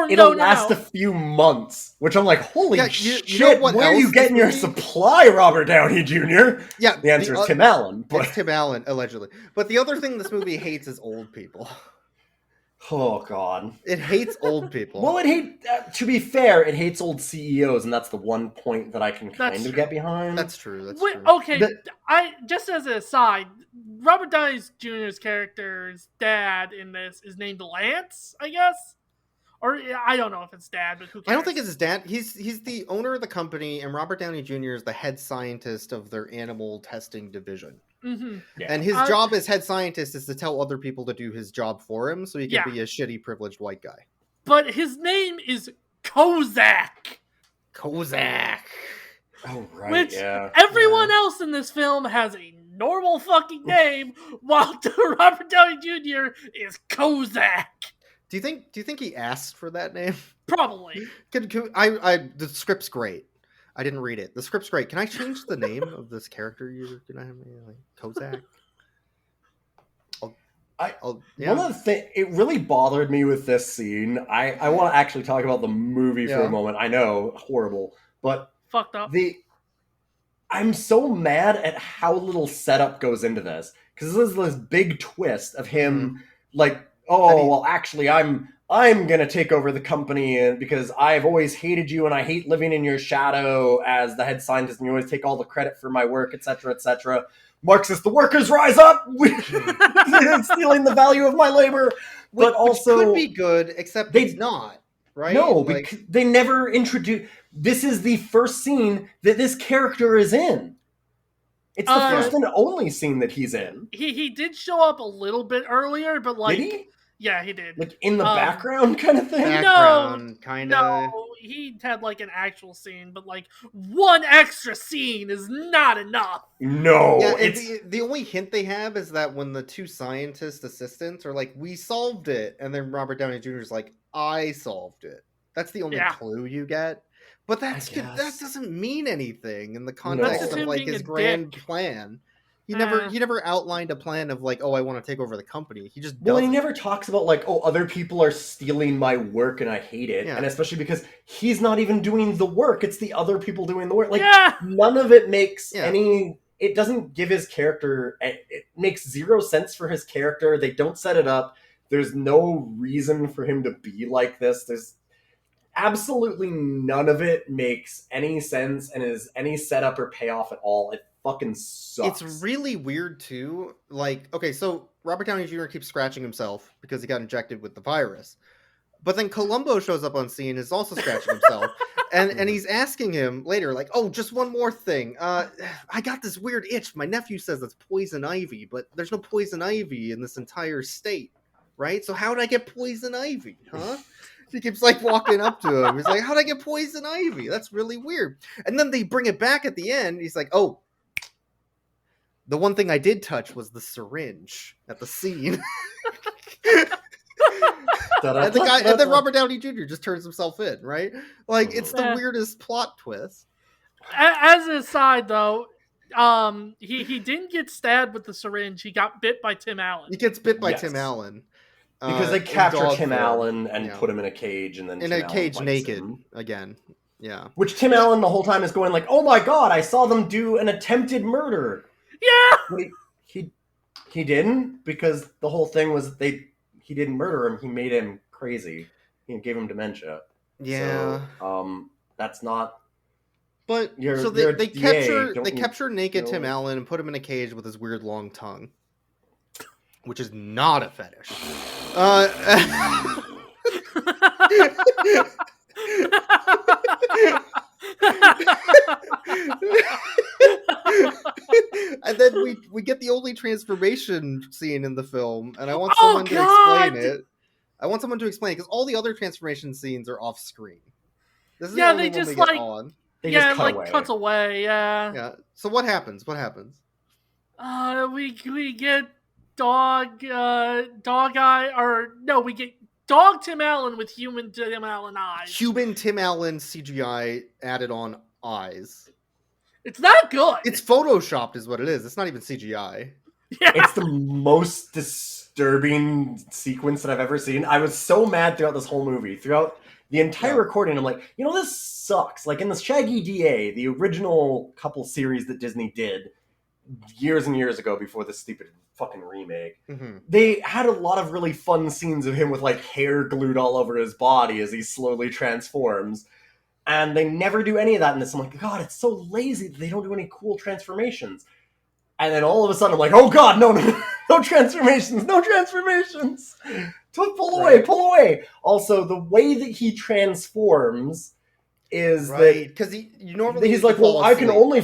it'll last a few months, which I'm like, holy shit, you know where are you getting your supply, Robert Downey Jr.? Yeah, the answer is Tim Allen. It's Tim Allen, allegedly. But the other thing this movie hates is old people. Oh, God. It hates old people. Well, to be fair, it hates old CEOs, and that's the one point that I can kind of get behind. That's true. True. Okay, I just as an aside, Robert Downey Jr.'s character's dad in this is named Lance, I guess? Or I don't know if it's dad, but who cares? I don't think it's his dad. He's the owner of the company, and Robert Downey Jr. is the head scientist of their animal testing division. Mm-hmm. Yeah. And his job as head scientist is to tell other people to do his job for him, so he can be a shitty, privileged white guy. But his name is Kozak. Kozak. Oh, right, which everyone else in this film has a normal fucking name, while Robert Downey Jr. is Kozak. Do you think he asked for that name? Probably. The script's great. I didn't read it. The script's great. Can I change the name of this character you're gonna have? Like Kozak? One of the things, it really bothered me with this scene. I want to actually talk about the movie for a moment. I know, horrible, but fucked up. I'm so mad at how little setup goes into this, because this is this big twist of him like, well, actually, I'm gonna take over the company, and because I've always hated you, and I hate living in your shadow as the head scientist, and you always take all the credit for my work, etc., etc. Marxist, the workers rise up, stealing the value of my labor. But also, which could be good, except it's not, right? No, because they never introduce. This is the first scene that this character is in. It's the first and only scene that he's in. He did show up a little bit earlier, but like, did he? Yeah, he did. Like in the background kind of thing? No, he had like an actual scene, but like one extra scene is not enough. No. Yeah, the only hint they have is that when the 2 scientist assistants are like, we solved it, and then Robert Downey Jr. is like, I solved it. That's the only clue you get. But that doesn't mean anything in the context of like his grand plan. He never outlined a plan of like, I want to take over the company. He just he never talks about like, other people are stealing my work and I hate it. Yeah. And especially because he's not even doing the work. It's the other people doing the work. Like none of it makes any. It doesn't give his character. It makes zero sense for his character. They don't set it up. There's no reason for him to be like this. There's absolutely none of it makes any sense and is any setup or payoff at all. It fucking sucks. It's really weird too. Like, okay, so Robert Downey Jr. keeps scratching himself because he got injected with the virus. But then Columbo shows up on scene, is also scratching himself, and he's asking him later, like, "Oh, just one more thing. I got this weird itch. My nephew says it's poison ivy, but there's no poison ivy in this entire state, right? So how did I get poison ivy, huh?" He keeps like walking up to him. He's like, "How did I get poison ivy? That's really weird." And then they bring it back at the end. He's like, "Oh, the one thing I did touch was the syringe at the scene." And then Robert Downey Jr. just turns himself in, right? Like, it's the weirdest plot twist. As an aside, though, he didn't get stabbed with the syringe. He got bit by Tim Allen. He gets bit by Tim Allen. Because they capture Tim Allen and put him in a cage, and then in Tim a cage Allen naked him. again. Yeah. Which Tim Allen the whole time is going like, "Oh my god, I saw them do an attempted murder." Yeah. But he didn't, because the whole thing was he didn't murder him. He made him crazy. He gave him dementia. Yeah. So, that's not. But so they capture naked Tim Allen and put him in a cage with his weird long tongue, which is not a fetish. And then we get the only transformation scene in the film, and I want someone to explain it. I want someone to explain it because all the other transformation scenes are off screen. This is the only one they get on. They just cuts away. Yeah. So what happens? What happens? We get dog eye, or no, we get dog Tim Allen with human Tim Allen eyes. Human Tim Allen CGI added on eyes. It's not good. It's photoshopped is what it is. It's not even CGI. Yeah. It's the most disturbing sequence that I've ever seen. I was so mad throughout this whole movie. Throughout the entire recording, I'm like, this sucks. Like in the Shaggy DA, the original couple series that Disney did years and years ago before this stupid fucking remake, they had a lot of really fun scenes of him with like hair glued all over his body as he slowly transforms. And they never do any of that in this. I'm like, God, it's so lazy that they don't do any cool transformations. And then all of a sudden I'm like, oh God, no transformations. Pull away. Also, the way that he transforms is that because he's like, well, I can only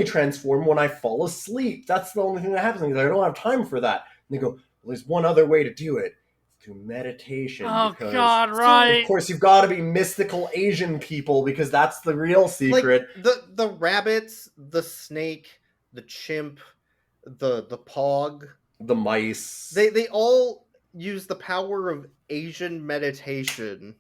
transform when I fall asleep. That's the only thing that happens. He's like, I don't have time for that. And they go, well, there's one other way to do it. Through meditation. Oh God, right. Of course, you've got to be mystical Asian people because that's the real secret. Like the rabbits, the snake, the chimp, the pog, the mice. They all use the power of Asian meditation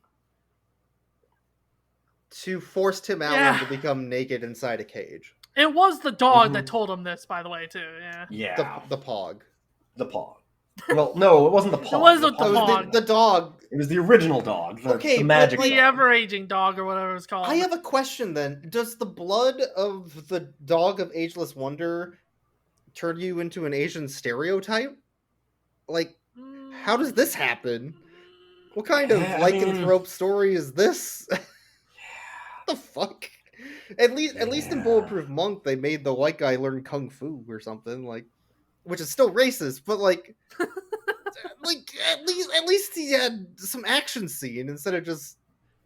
to force Tim Allen to become naked inside a cage. It was the dog that told him this, by the way, too. Yeah. The pog. The pog. Well, no, it wasn't the pog. It wasn't the pog. The dog. It was the original dog. The magic the dog. ever-aging dog or whatever it's called. I have a question then. Does the blood of the dog of Ageless Wonder turn you into an Asian stereotype? Like, how does this happen? What kind of lycanthrope story is this? What the fuck? At least in Bulletproof Monk, they made the white guy learn kung fu or something, like, which is still racist, but like at least he had some action scene instead of just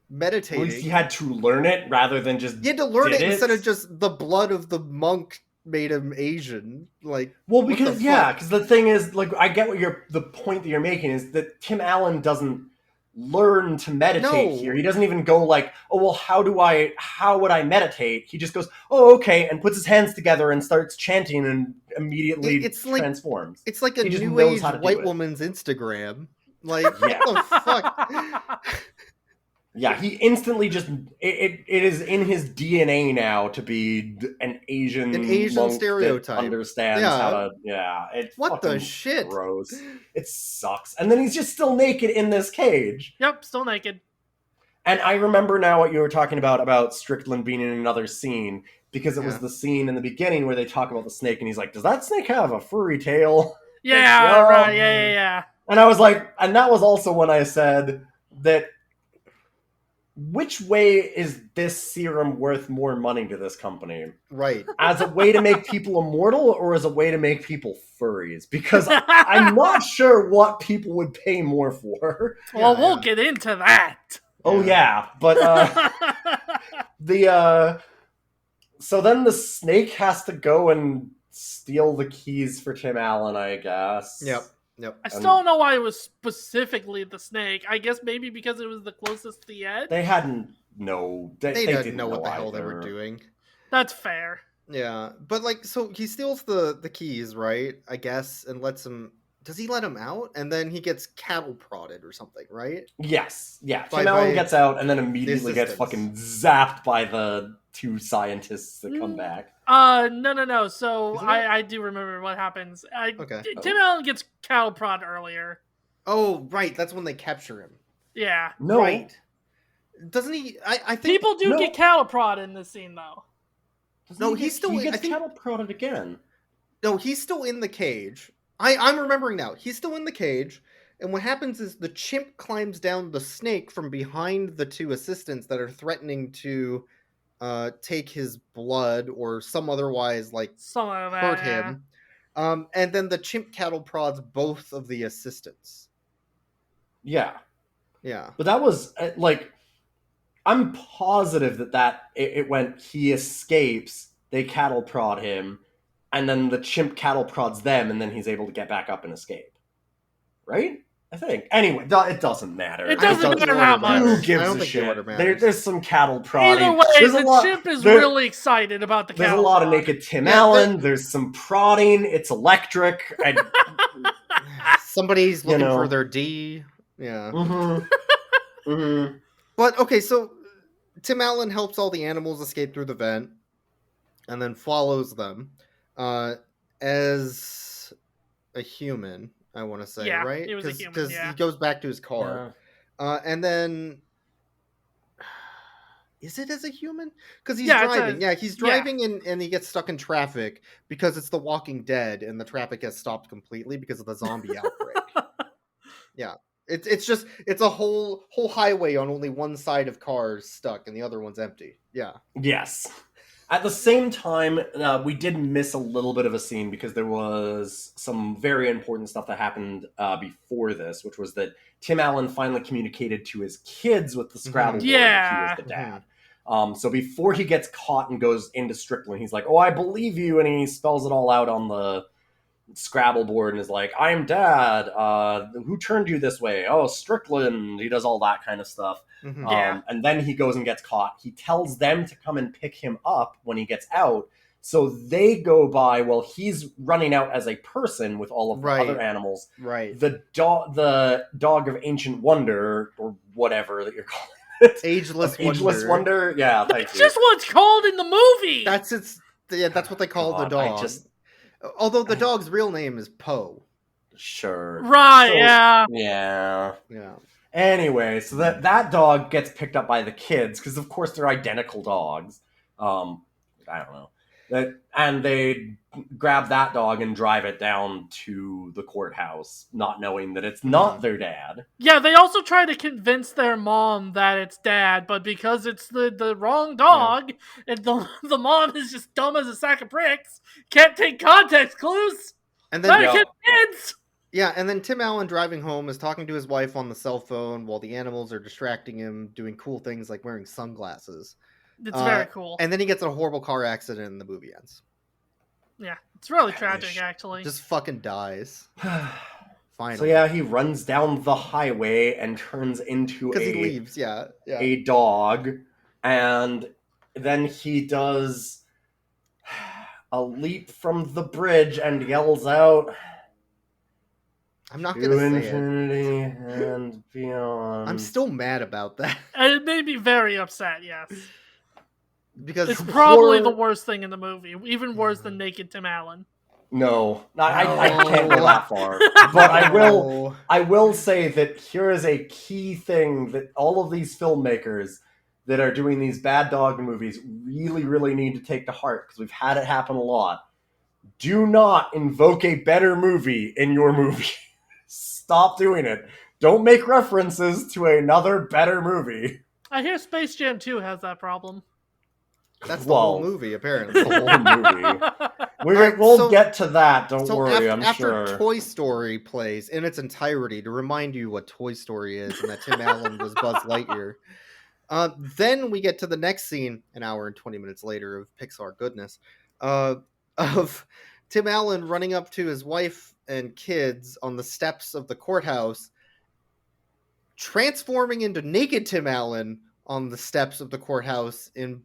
meditating. At least he had to learn it rather than just. He had to learn it instead of just the blood of the monk made him Asian. Like, well, because the thing is, like, I get the point that you're making is that Tim Allen doesn't learn to meditate here. He doesn't even go like, oh, well, how would I meditate? He just goes, oh, okay, and puts his hands together and starts chanting and immediately transforms. It's like a new age white woman's Instagram. Like, what the fuck? Yeah, he instantly just it is in his DNA now to be an Asian stereotype that understands how to it's what the shit? Gross. It sucks. And then he's just still naked in this cage. Yep, still naked. And I remember now what you were talking about Strickland being in another scene, because it was the scene in the beginning where they talk about the snake and he's like, does that snake have a furry tail? Yeah, right, yeah. And I was like, and that was also when I said that which way is this serum worth more money to this company? Right. As a way to make people immortal or as a way to make people furries? Because I'm not sure what people would pay more for. Well, we'll get into that. Oh yeah, but so then the snake has to go and steal the keys for Tim Allen, I guess. Yep. I still don't know why it was specifically the snake. I guess maybe because it was the closest to the edge. They hadn't they didn't know what the hell they were doing. That's fair. Yeah, but like, so he steals the keys, right? I guess, and lets him. Does he let him out? And then he gets cattle prodded or something, right? Yes. Yeah. Tim Allen gets out and then immediately gets fucking zapped by the two scientists that come back. No. So I do remember what happens. Okay. Tim Allen gets cattle prod earlier. Oh, right. That's when they capture him. Yeah. No. Right. Doesn't he? I think people do get cattle prod in this scene though. He gets cattle prodded again. No, he's still in the cage. I'm remembering now. He's still in the cage, and what happens is the chimp climbs down the snake from behind the two assistants that are threatening to take his blood or some otherwise hurt him. And then the chimp cattle prods both of the assistants. Yeah. Yeah. But that was I'm positive that it went, he escapes, they cattle prod him, and then the chimp cattle prods them, and then he's able to get back up and escape. Right? I think. Anyway, it doesn't matter. It doesn't matter that much. Who gives a shit? There's some cattle prodding. Either way, the chimp is really excited about the cattle There's a lot of naked Tim Allen. There's some prodding. It's electric. And, somebody's looking for their D. Yeah. Mm-hmm. Mm-hmm. But, okay, so Tim Allen helps all the animals escape through the vent and then follows them as a human, I want to say, right? It was a human, because he goes back to his car. And then... Is it as a human? Because he's driving. He's driving and he gets stuck in traffic because it's The Walking Dead and the traffic has stopped completely because of the zombie outbreak. Yeah. It's a whole highway on only one side of cars stuck and the other one's empty. Yeah. Yes. At the same time, we did miss a little bit of a scene because there was some very important stuff that happened before this, which was that Tim Allen finally communicated to his kids with the Scrabble board that he was the dad. So before he gets caught and goes into Strickland, he's like, "Oh, I believe you," and he spells it all out on the Scrabble board and is like, "I'm dad. Who turned you this way? Oh, Strickland." He does all that kind of stuff. And then he goes and gets caught. He tells them to come and pick him up when he gets out. So they go by while he's running out as a person with all of the other animals. Right. The dog of ancient wonder, or whatever that you're calling it. Ageless Wonder. Yeah, thank you. Just what it's called in the movie. That's what they call the dog. Although the dog's real name is Poe. Sure. Right, Yeah. Anyway, so that dog gets picked up by the kids, because of course they're identical dogs. I don't know. And they grab that dog and drive it down to the courthouse, not knowing that it's not their dad. Yeah, they also try to convince their mom that it's dad, but because it's the wrong dog, and the mom is just dumb as a sack of bricks, can't take context clues. And then kids. Yeah, and then Tim Allen driving home is talking to his wife on the cell phone while the animals are distracting him, doing cool things like wearing sunglasses. It's very cool. And then he gets in a horrible car accident and the movie ends. Yeah, it's really tragic, actually. Just fucking dies. Finally. So yeah, he runs down the highway and turns into he leaves, a dog. And then he does a leap from the bridge and yells out, I'm not going to say infinity and beyond. I'm still mad about that. It made me very upset, yes. Because it's probably the worst thing in the movie, even worse than naked Tim Allen. No, I can't go that far. But I will say that here is a key thing that all of these filmmakers that are doing these bad dog movies really, really need to take to heart, because we've had it happen a lot. Do not invoke a better movie in your movie. Stop doing it. Don't make references to another better movie. I hear Space Jam 2 has that problem. That's the whole movie, apparently. The whole movie. We'll get to that, don't worry, I'm sure. After Toy Story plays in its entirety, to remind you what Toy Story is and that Tim Allen was Buzz Lightyear, then we get to the next scene, an hour and 20 minutes later of Pixar goodness, of Tim Allen running up to his wife and kids on the steps of the courthouse, transforming into naked Tim Allen on the steps of the courthouse in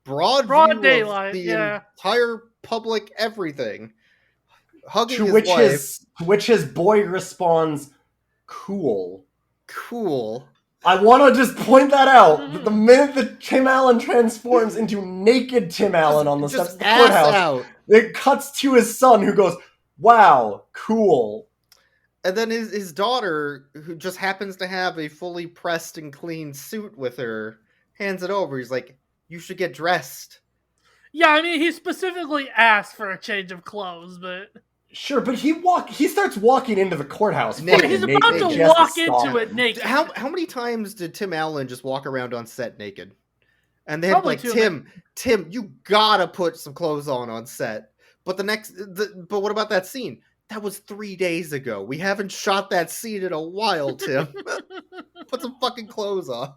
broad view daylight, of the entire public everything, hugging to his which wife. To which his boy responds, "Cool." I want to just point that out. That the minute that Tim Allen transforms into naked Tim Allen on the steps of the courthouse, it cuts to his son who goes, "Wow, cool." And then his daughter, who just happens to have a fully pressed and clean suit with her, hands it over. He's like, "You should get dressed." Yeah, I mean, he specifically asked for a change of clothes, but... Sure, but he starts walking into the courthouse naked. He's about to walk into it naked. How many times did Tim Allen just walk around on set naked? And they had Probably like, Tim, you gotta put some clothes on set. But but what about that scene? That was 3 days ago. We haven't shot that scene in a while, Tim. Put some fucking clothes on.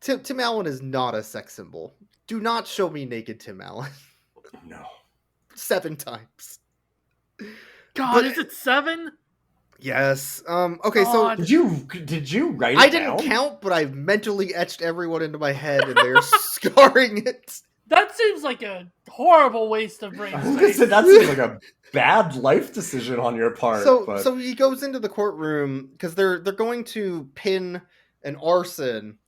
Tim Allen is not a sex symbol. Do not show me naked Tim Allen. No. 7 times. God, is it 7? Yes. Okay, God. so did you write it I down? didn't count, but I've mentally etched everyone into my head, and they're scarring it. That seems like a horrible waste of brain space. That seems like a bad life decision on your part. So he goes into the courtroom because they're going to pin an arson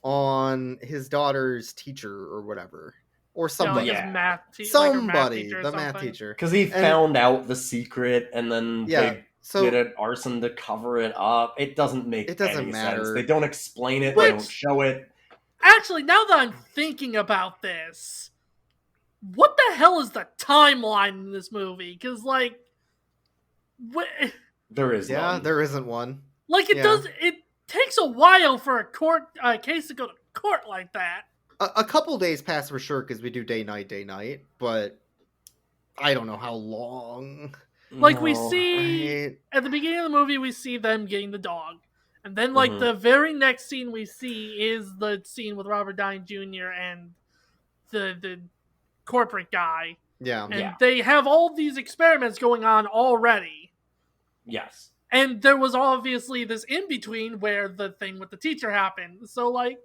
on his daughter's teacher or whatever. Or somebody. Like math teacher. Because he found out the secret and then they did an arson to cover it up. It doesn't make any sense. They don't explain it. They don't show it. Actually, now that I'm thinking about this, what the hell is the timeline in this movie? Because, like... There is none. There isn't one. Like, it takes a while for a case to go to court like that. A couple days pass for sure because we do day night, but I don't know how long. Like we see at the beginning of the movie, we see them getting the dog, and then like the very next scene we see is the scene with Robert Downey Jr. and the corporate guy. Yeah, and they have all these experiments going on already. Yes, and there was obviously this in between where the thing with the teacher happened. So like.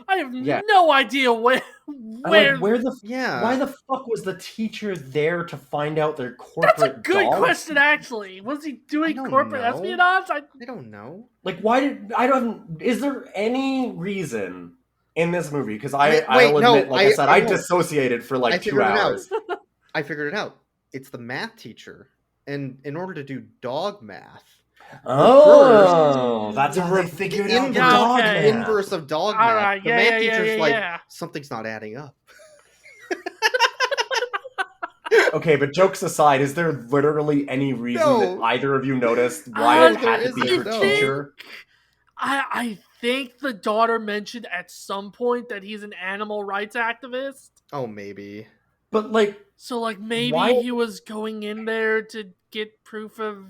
I have no idea why the fuck was the teacher there to find out their corporate That's a good dogs? question, actually. Was he doing corporate espionage? I don't know. Like, is there any reason in this movie? Because I dissociated for like 2 hours. I figured it out. It's the math teacher. And in order to do dog math, that's how they figured out the dog math. Inverse of dog math. Right. The math teacher's like, something's not adding up. Okay, but jokes aside, is there literally any reason that either of you noticed why it had to be her teacher? I think the daughter mentioned at some point that he's an animal rights activist. Oh, maybe. But like... So like maybe he was going in there to get proof of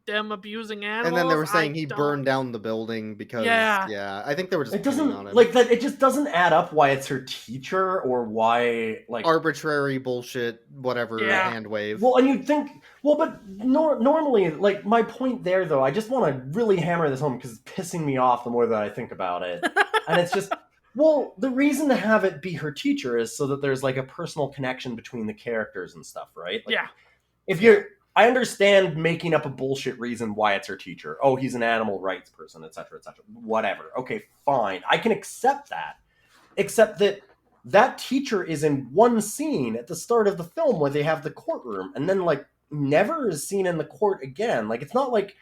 them abusing animals. And then they were saying he burned down the building because I think they were just it doesn't on it. Like that. It just doesn't add up why it's her teacher or why like arbitrary bullshit, whatever. Hand wave. Well, and you'd think but normally, like my point there though, I just want to really hammer this home because it's pissing me off the more that I think about it, and it's just. Well, the reason to have it be her teacher is so that there's like a personal connection between the characters and stuff, right? Like, I understand making up a bullshit reason why it's her teacher. Oh, he's an animal rights person, etc., etc. Whatever. Okay, fine. I can accept that. Except that teacher is in one scene at the start of the film where they have the courtroom, and then like never is seen in the court again. Like it's not like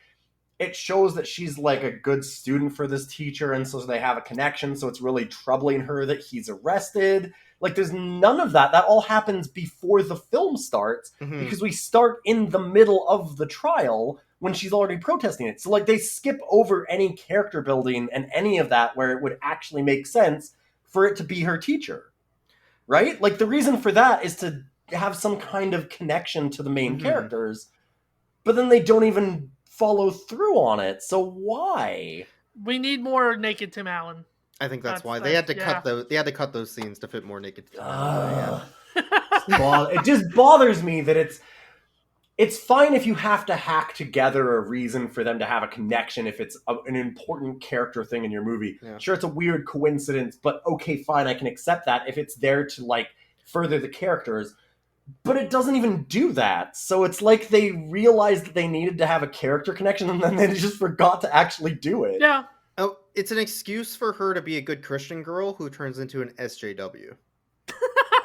it shows that she's like a good student for this teacher, and so they have a connection, so it's really troubling her that he's arrested. Like, there's none of that. That all happens before the film starts, because we start in the middle of the trial when she's already protesting it. So, like, they skip over any character building and any of that where it would actually make sense for it to be her teacher. Right? Like, the reason for that is to have some kind of connection to the main characters, but then they don't even follow through on it. So why? We need more naked Tim Allen. I think that's why they had to cut those. They had to cut those scenes to fit more naked Tim Allen. It just bothers me that it's fine if you have to hack together a reason for them to have a connection if it's an important character thing in your movie. Yeah. Sure, it's a weird coincidence, but okay, fine, I can accept that if it's there to like further the characters. But it doesn't even do that. So it's like they realized that they needed to have a character connection and then they just forgot to actually do it. Yeah. Oh, it's an excuse for her to be a good Christian girl who turns into an SJW.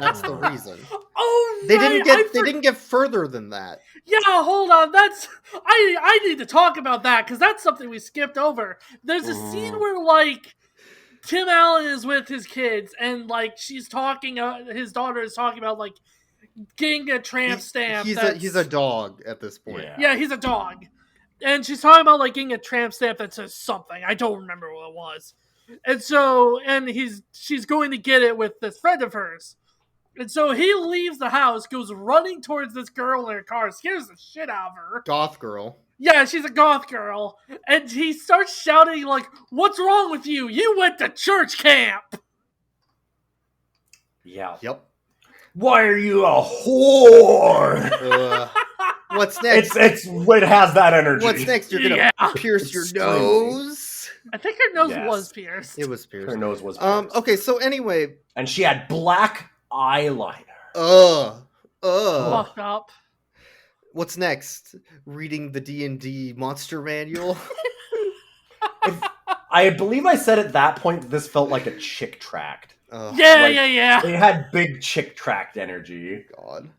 That's the reason. Oh, they didn't get further than that. Yeah, hold on. I need to talk about that because that's something we skipped over. There's a scene where like Tim Allen is with his kids and like she's talking. His daughter is talking about like getting a tramp stamp. He's a dog at this point. Yeah, he's a dog. And she's talking about like getting a tramp stamp that says something. I don't remember what it was. And so, she's going to get it with this friend of hers. And so he leaves the house, goes running towards this girl in her car, scares the shit out of her. Goth girl. Yeah, she's a goth girl. And he starts shouting like, "What's wrong with you? You went to church camp!" Yeah. Yep. Why are you a whore? What's next? It has that energy. What's next? You're gonna pierce your nose? I think her nose was pierced. It was pierced. Her nose was pierced. Okay, so anyway. And she had black eyeliner. Fucked up. What's next? Reading the D&D monster manual? I believe I said at that point that this felt like a chick tract. Yeah. They had big chick tract energy. God.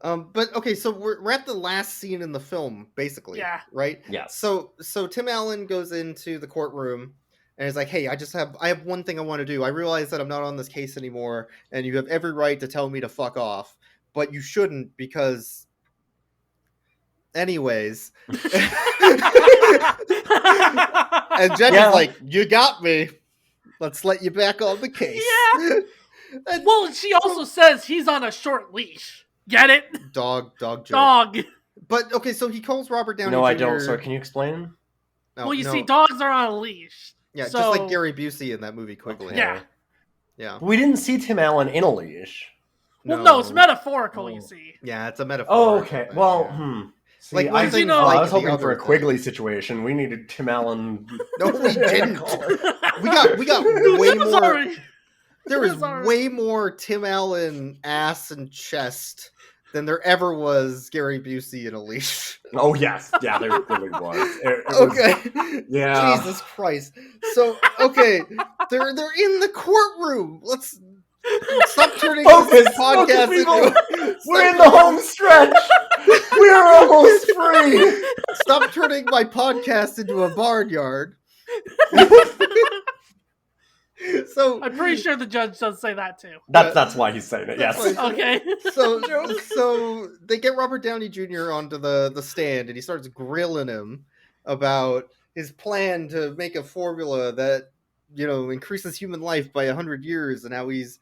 But okay, so we're at the last scene in the film, basically. Yeah. Right? Yeah. So Tim Allen goes into the courtroom and is like, "Hey, I have one thing I want to do. I realize that I'm not on this case anymore, and you have every right to tell me to fuck off, but you shouldn't because." Anyways. And Jenny's like, "You got me. Let's let you back on the case." Yeah. Well, she also says he's on a short leash. Get it? Dog joke. Dog. But okay, so he calls Robert Downey Jr. No, I don't. Sorry, can you explain? No, see, dogs are on a leash. Yeah, so... just like Gary Busey in that movie Quigley. Okay. Yeah. We didn't see Tim Allen in a leash. Well, no, it's metaphorical, you see. Yeah, it's a metaphor. Oh, okay. Well, See, like, I was hoping for a Quigley situation. We needed Tim Allen. No, we didn't. we got way more. There was way more Tim Allen ass and chest than there ever was Gary Busey in a leash. Oh yes, yeah, there really was. Okay, yeah. Jesus Christ. So okay, they're in the courtroom. Let's stop turning this podcast into. We're in the home stretch. We're almost free. Stop turning my podcast into a barnyard. So I'm pretty sure the judge does say that too. That's why he's saying it. Yes. Okay. So they get Robert Downey Jr. onto the stand, and he starts grilling him about his plan to make a formula that increases human life by 100 years, and how he's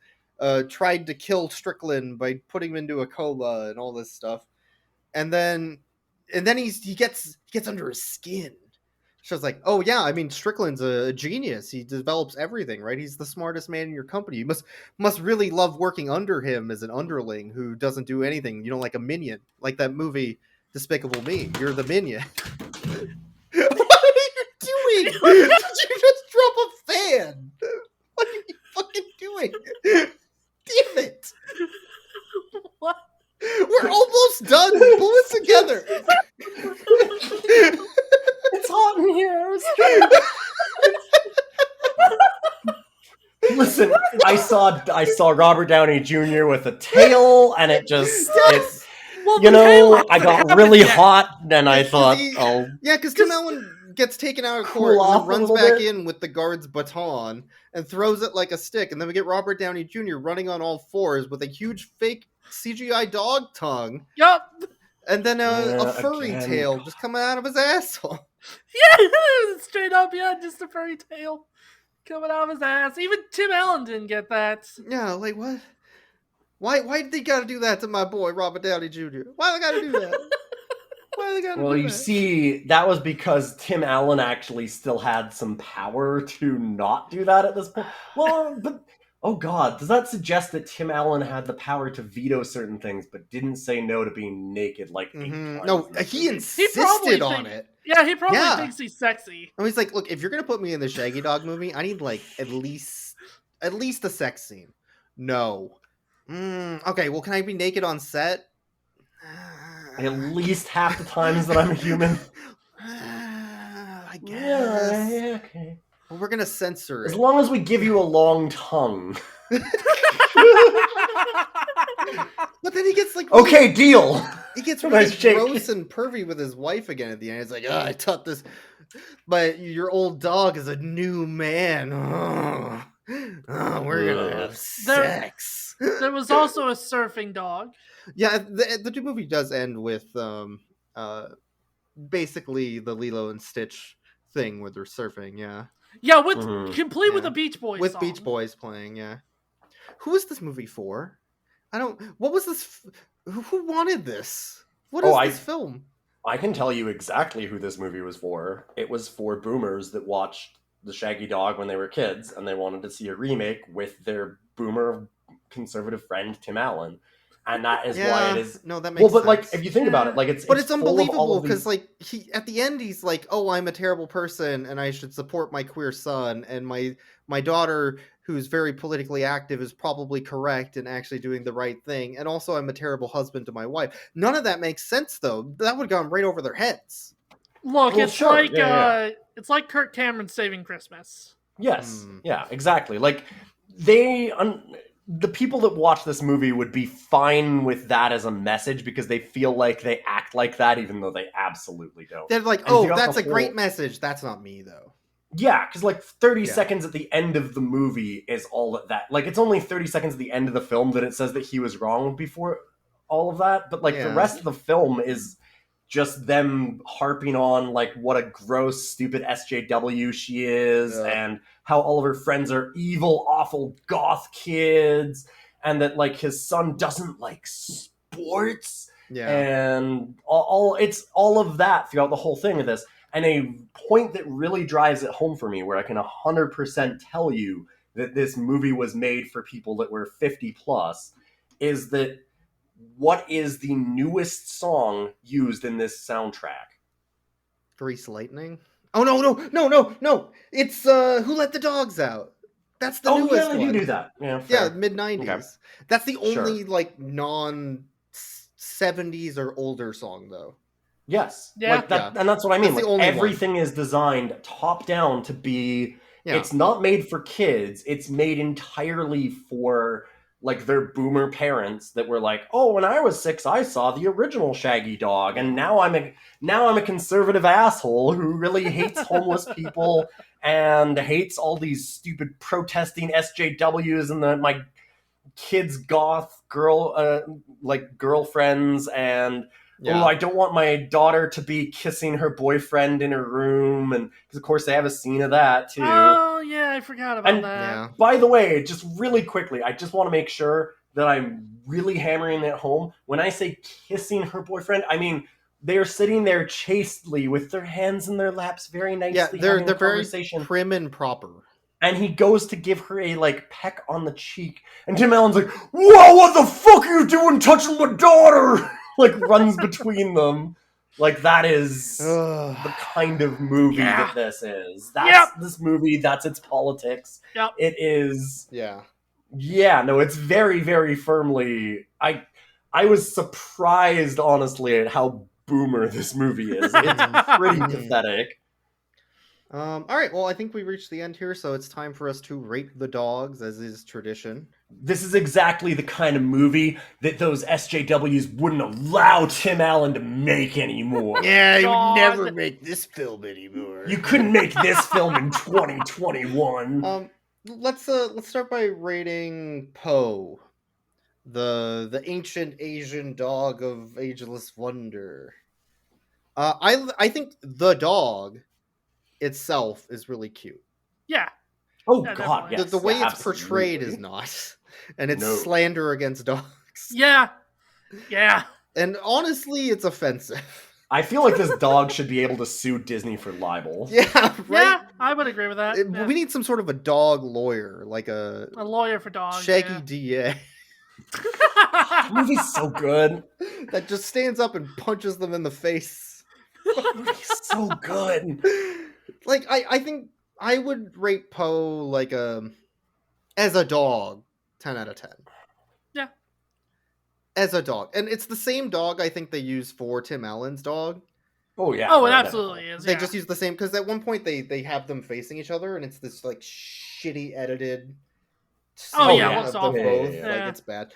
tried to kill Strickland by putting him into a coma and all this stuff. And then he gets under his skin. So it's like, oh yeah, I mean, Strickland's a genius. He develops everything, right? He's the smartest man in your company. You must really love working under him as an underling who doesn't do anything. Like a minion, like that movie Despicable Me. You're the minion. What are you doing? Did you just drop a fan? What are you fucking doing? Damn it! What? We're almost done. Pull it together. It's hot in here. Listen, I saw Robert Downey Jr. with a tail, and it just I got really hot, and I thought, because Tim Allen gets taken out of Cool court and off then a runs little back bit. in with the guard's baton and throws it like a stick. And then we get Robert Downey Jr. running on all fours with a huge fake CGI dog tongue. Yup. And then a furry again. tail just coming out of his asshole. Yeah, straight up, yeah, just a furry tail coming out of his ass. Even Tim Allen didn't get that. Yeah, like what? Why did they gotta do that to my boy Robert Downey Jr.? Why they gotta do that? Why they gotta do that? Well, you see, that was because Tim Allen actually still had some power to not do that at this point. Well, but oh god, does that suggest that Tim Allen had the power to veto certain things, but didn't say no to being naked like 8 times? No, he insisted on it. Yeah, he probably thinks he's sexy. And he's like, look, if you're gonna put me in the Shaggy Dog movie, I need like at least a sex scene. No. Okay, well, can I be naked on set? At least half the times that I'm a human. I guess. Yeah, okay. Well, we're gonna censor it. As long as we give you a long tongue. But then he gets like... Okay, deal! He gets Nice really shake. gross and pervy with his wife again at the end. It's like, I taught this... But your old dog is a new man. We're gonna have sex. There was also a surfing dog. Yeah, the movie does end with basically the Lilo and Stitch thing where they're surfing, yeah. Yeah, complete with a Beach Boys with song. Beach Boys playing, yeah. Who is this movie for? What was this? Who wanted this? What is this film? I can tell you exactly who this movie was for. It was for boomers that watched The Shaggy Dog when they were kids, and they wanted to see a remake with their boomer conservative friend Tim Allen. And that is why it is. No, that makes sense. Well, but like, if you think about it, like it's unbelievable because like he at the end he's like, "Oh, I'm a terrible person, and I should support my queer son, and my daughter, who's very politically active, is probably correct and actually doing the right thing, and also I'm a terrible husband to my wife." None of that makes sense, though. That would have gone right over their heads. Look, it's like Kirk Cameron Saving Christmas. Yes, yeah, exactly. Like the people that watch this movie would be fine with that as a message because they feel like they act like that, even though they absolutely don't. They're like, "Oh, that's a great message." That's not me, though. Yeah, because like 30 seconds at the end of the movie is all that. Like, it's only 30 seconds at the end of the film that it says that he was wrong before all of that. But like the rest of the film is just them harping on like what a gross, stupid SJW she is, and how all of her friends are evil, awful goth kids, and that like his son doesn't like sports, and it's all of that throughout the whole thing of this. And a point that really drives it home for me, where I can 100% tell you that this movie was made for people that were 50 plus, is that what is the newest song used in this soundtrack? Grease Lightning? Oh, no. It's Who Let the Dogs Out. That's the newest one. Yeah, they do that. Yeah, mid-90s. Okay. That's the only like non-70s or older song, though. Yes. Yeah. Like that, and that's what I mean. Like, everything is designed top down to be... Yeah. It's not made for kids. It's made entirely for like their boomer parents that were like, "Oh, when I was 6, I saw the original Shaggy Dog, and now I'm a conservative asshole who really hates homeless people and hates all these stupid protesting SJWs and my kids' goth girlfriends and." Yeah. Oh, I don't want my daughter to be kissing her boyfriend in her room, and because of course they have a scene of that too. Oh yeah, I forgot about that. Yeah. By the way, just really quickly, I just want to make sure that I'm really hammering it home. When I say kissing her boyfriend, I mean they're sitting there chastely with their hands in their laps, very nicely. Yeah, they're very prim and proper. And he goes to give her a like peck on the cheek, and Tim Allen's like, "Whoa, what the fuck are you doing, touching my daughter?" Like runs between them. Like that is the kind of movie that this is. That's this movie, that's its politics. Yep. It is. Yeah. Yeah, no, it's very, very firmly. I was surprised, honestly, at how boomer this movie is. It's pretty pathetic. All right, well, I think we reached the end here, so it's time for us to rate the dogs, as is tradition. This is exactly the kind of movie that those SJWs wouldn't allow Tim Allen to make anymore. Yeah, you would God. never make this film anymore. You couldn't make this film in 2021. Let's start by rating Poe, the ancient Asian dog of ageless wonder. I think the dog itself is really cute. Yeah. Oh Yeah, God, definitely. yes. The way yeah, it's portrayed absolutely. is not, and it's No. slander against dogs. Yeah. Yeah. And honestly, it's offensive. I feel like this dog should be able to sue Disney for libel. Yeah, right. Yeah, I would agree with that. Yeah. We need some sort of a dog lawyer, like a lawyer for dogs. Shaggy DA, The movie's so good. that just stands up and punches them in the face. The movie's so good. Like I think I would rate Poe like as a dog, 10 out of 10. Yeah. As a dog. And it's the same dog I think they use for Tim Allen's dog. Oh yeah. Oh, it right, absolutely is. They Yeah. just use the same, because at one point they have them facing each other, and it's this like shitty edited. Oh, yeah, scene it of looks them awful. both. Yeah. Like it's bad.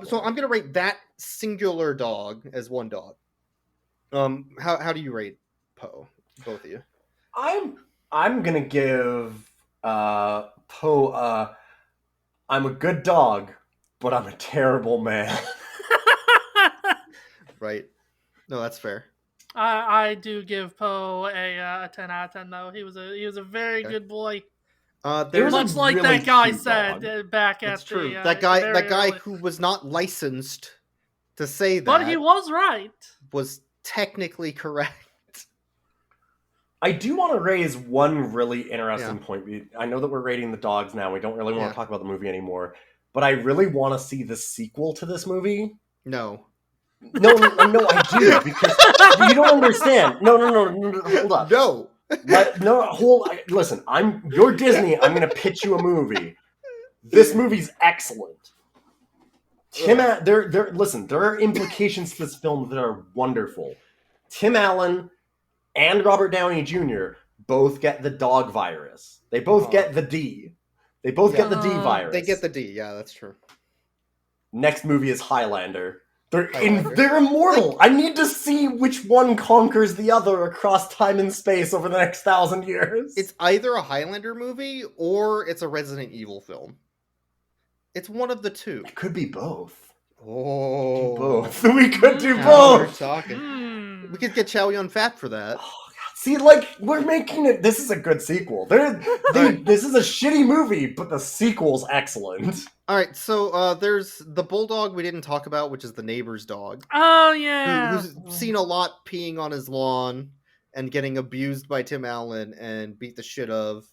So I'm gonna rate that singular dog as one dog. How do you rate Poe? Both of you. I'm gonna give Poe I'm a good dog, but I'm a terrible man. Right. No, that's fair. I do give Poe a 10 out of 10 though. He was a very good boy. There's was a Much like really that guy cute said dog. back at It's true. the that guy very early. who was not licensed to say that, But he was right. was technically correct. I do want to raise one really interesting Yeah. point. I know that we're rating the dogs now. We don't really want Yeah. to talk about the movie anymore. But I really want to see the sequel to this movie. No. No, I do, because you don't understand. No, hold up. No. Listen, you're Disney. I'm going to pitch you a movie. This movie's excellent. Listen, there are implications to this film that are wonderful. Tim Allen and Robert Downey Jr. both get the dog virus. They both get the D. They both get the D virus. They get the D. Yeah, that's true. Next movie is Highlander. Highlander. They're immortal. I need to see which one conquers the other across time and space over the next 1,000 years. It's either a Highlander movie or it's a Resident Evil film. It's one of the two. It could be both. Oh, Both. We could do now we're both. talking. Hmm. We could get Chow Yun Fat for that. See, like, we're making it. This is a good sequel. This is a shitty movie, but the sequel's excellent. All right, so there's the bulldog we didn't talk about, which is the neighbor's dog, Oh yeah. who's seen a lot peeing on his lawn and getting abused by Tim Allen and beat the shit of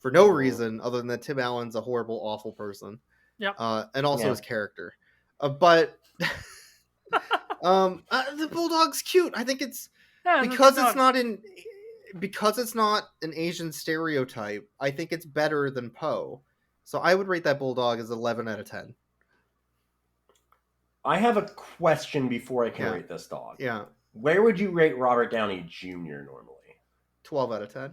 for no reason other than that Tim Allen's a horrible, awful person. Yep. And also Yeah. his character. But the bulldog's cute. I think it's Yeah, because that's it's not an Asian stereotype. I think it's better than Poe. So I would rate that bulldog as 11 out of 10. I have a question before I can Yeah. rate this dog. Yeah, Where would you rate Robert Downey Jr. normally? 12 out of 10.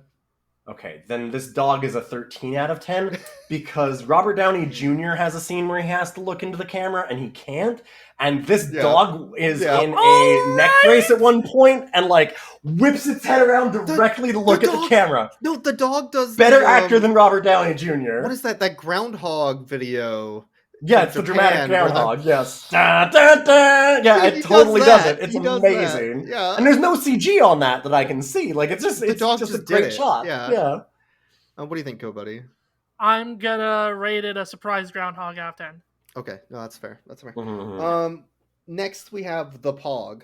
Okay, then this dog is a 13 out of 10 because Robert Downey Jr. has a scene where he has to look into the camera and he can't. And this Yeah. dog is Yeah. in Oh, a neck brace at one point and like whips its head around directly to look at the dog- camera. No, the dog does Better the, actor than Robert Downey Jr. what is that? That groundhog video. Yeah, from it's the Japan dramatic where groundhog, yes. Da, da, da. Yeah, He it totally does does that. it. It's He does that. amazing. Yeah. And there's no CG on that I can see. Like, it's just, The it's dog just a just did great it. shot. Yeah. Yeah. What do you think, Kobuddy? I'm gonna rate it a surprise groundhog out of 10. Okay, no, that's fair. That's fair. Mhm. Next we have the Pog.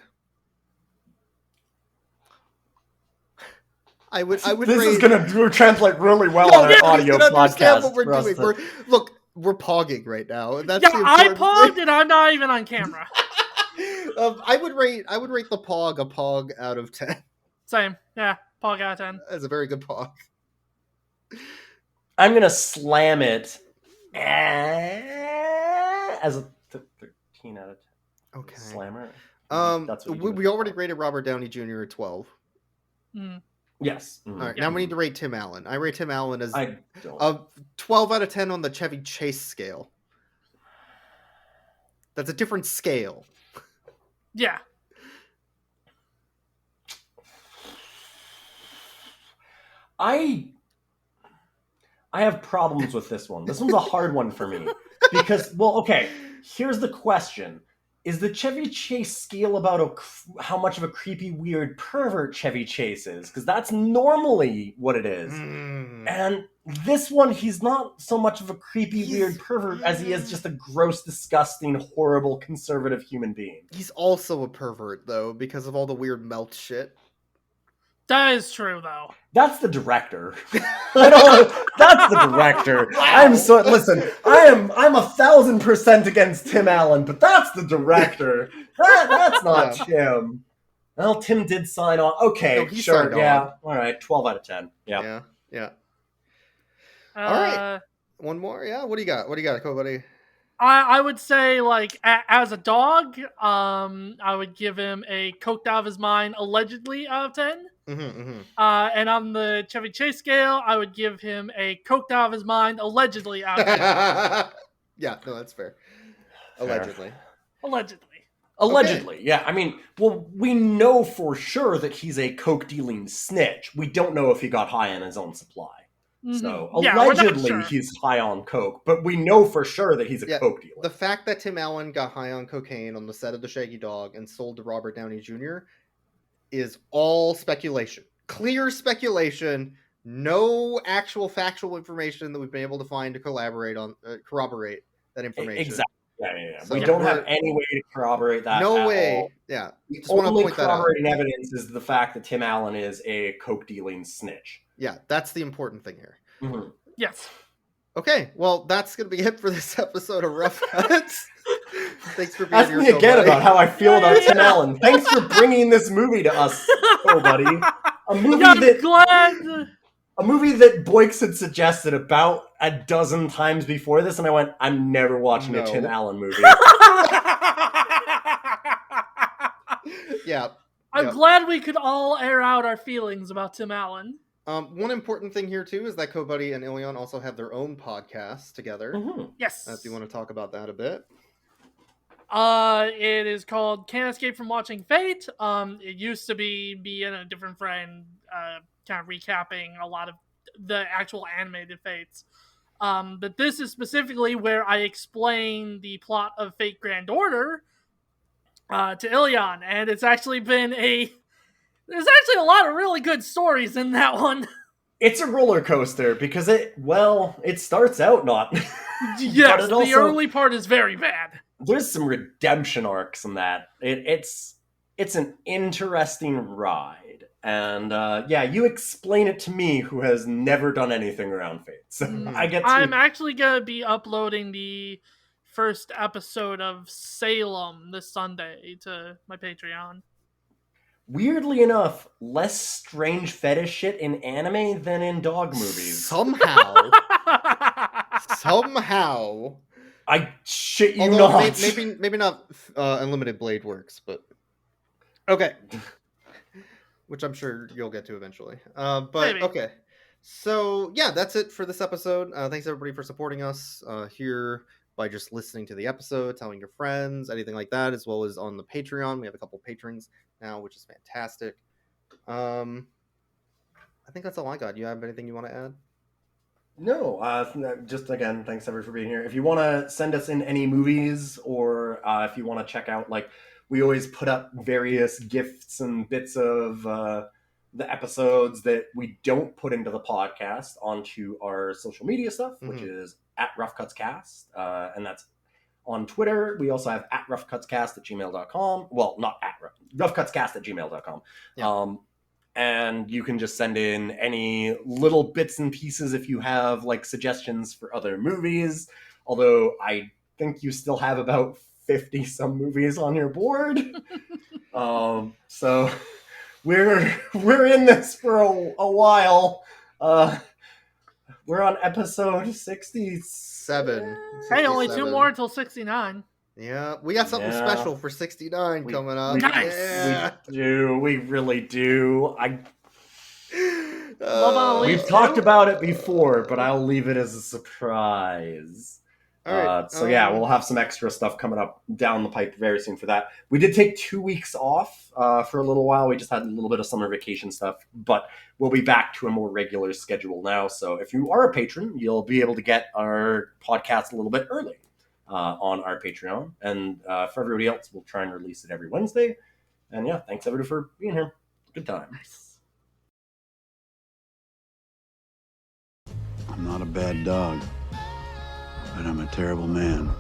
I would This rate... is gonna translate really well No, on our nobody's audio gonna understand podcast. what we're for us doing. to- We're pogging right now, and that's Yeah, the I important pogged thing. and I'm not even on camera. I would rate the Pog a Pog out of 10. Same. Yeah, Pog out of 10. That's a very good Pog. I'm gonna slam it as a 13 out of 10. Okay. Slammer. Um, That's what you we, do. we already rated Robert Downey Jr. at 12. Mm. Yes. All right, now we need to rate Tim Allen. I rate Tim Allen as I a 12 out of 10 on the Chevy Chase scale. That's a different scale. Yeah. I have problems with this one. This one's a hard one for me. Because, well, okay, here's the question. Is the Chevy Chase scale about how much of a creepy, weird pervert Chevy Chase is? Because that's normally what it is. And this one, he's not so much of a creepy, weird pervert as he is just a gross, disgusting, horrible, conservative human being. He's also a pervert, though, because of all the weird melt shit. That is true, though. That's the director. That's the director. Wow. Listen. I'm 1,000% against Tim Allen, but that's the director. That's not Tim. Well, Tim did sign on. Okay, no, sure, yeah. All right, 12 out of 10. Yeah. All right, one more. Yeah, what do you got? Kobuddy? I would say, like, as a dog, I would give him a coked out of his mind, allegedly, out of 10. And on the Chevy Chase scale, I would give him a coked out of his mind, allegedly, out of 10. Yeah, no, that's fair. Allegedly. Allegedly, yeah. I mean, well, we know for sure that he's a coke dealing snitch. We don't know if he got high on his own supply. So, allegedly, he's high on coke, but we know for sure that he's a coke dealer. The fact that Tim Allen got high on cocaine on the set of The Shaggy Dog and sold to Robert Downey Jr. is all speculation. Clear speculation. No actual factual information that we've been able to find to corroborate that information. Exactly. Yeah. So we don't have any way to corroborate that. No way. All. Yeah. The only corroborating evidence is the fact that Tim Allen is a coke dealing snitch. Yeah, that's the important thing here. Mm-hmm. Yes. Okay, well, that's going to be it for this episode of Rough Cuts. Thanks for being here. Ask me so again buddy. about how I feel about Tim Allen. Thanks for bringing this movie to us, buddy. A movie that Boyks had suggested about a dozen times before this, and I went, I'm never watching a Tim Allen movie. Yeah. I'm glad we could all air out our feelings about Tim Allen. One important thing here, too, is that Kobuddy and Ilion also have their own podcast together. Mm-hmm. Yes. If you want to talk about that a bit. It is called Can't Escape from Watching Fate. It used to be me and a different friend kind of recapping a lot of the actual animated Fates. But this is specifically where I explain the plot of Fate Grand Order to Ilion, and it's actually been there's actually a lot of really good stories in that one. It's a roller coaster because it starts out not. Yes, the early part is very bad. There's some redemption arcs in that. It's an interesting ride. And you explain it to me who has never done anything around Fate. So I'm actually going to be uploading the first episode of Salem this Sunday to my Patreon. Weirdly enough, less strange fetish shit in anime than in dog movies. Somehow. I shit you not. Maybe not Unlimited Blade Works, but okay. Which I'm sure you'll get to eventually. But maybe. Okay. So yeah, that's it for this episode. Thanks everybody for supporting us here by just listening to the episode, telling your friends, anything like that, as well as on the Patreon. We have a couple patrons now, which is fantastic. I think that's all I got. You have anything you want to add? No, just again, thanks everyone for being here. If you want to send us in any movies or if you want to check out, we always put up various gifts and bits of the episodes that we don't put into the podcast onto our social media stuff, which is at @RoughCutsCast, and that's on Twitter. We also have at @RoughCutsCast@gmail.com. Well, not at @RoughCutsCast@gmail.com. Yeah. And you can just send in any little bits and pieces if you have suggestions for other movies. Although I think you still have about 50 some movies on your board. So we're in this for a while. We're on episode 67. Hey, only 2 more until 69. Yeah, we got something special for 69 coming up. Nice. Yeah. We really do. Love on a Leash We've talked 2? about it before, but I'll leave it as a surprise. All right. So yeah, we'll have some extra stuff coming up down the pipe very soon for that. We did take 2 weeks off for a little while. We just had a little bit of summer vacation stuff, but we'll be back to a more regular schedule now. So if you are a patron, you'll be able to get our podcast a little bit early on our Patreon. And for everybody else, we'll try and release it every Wednesday. And yeah, thanks everybody for being here. Good time. Nice. I'm not a bad dog, but I'm a terrible man.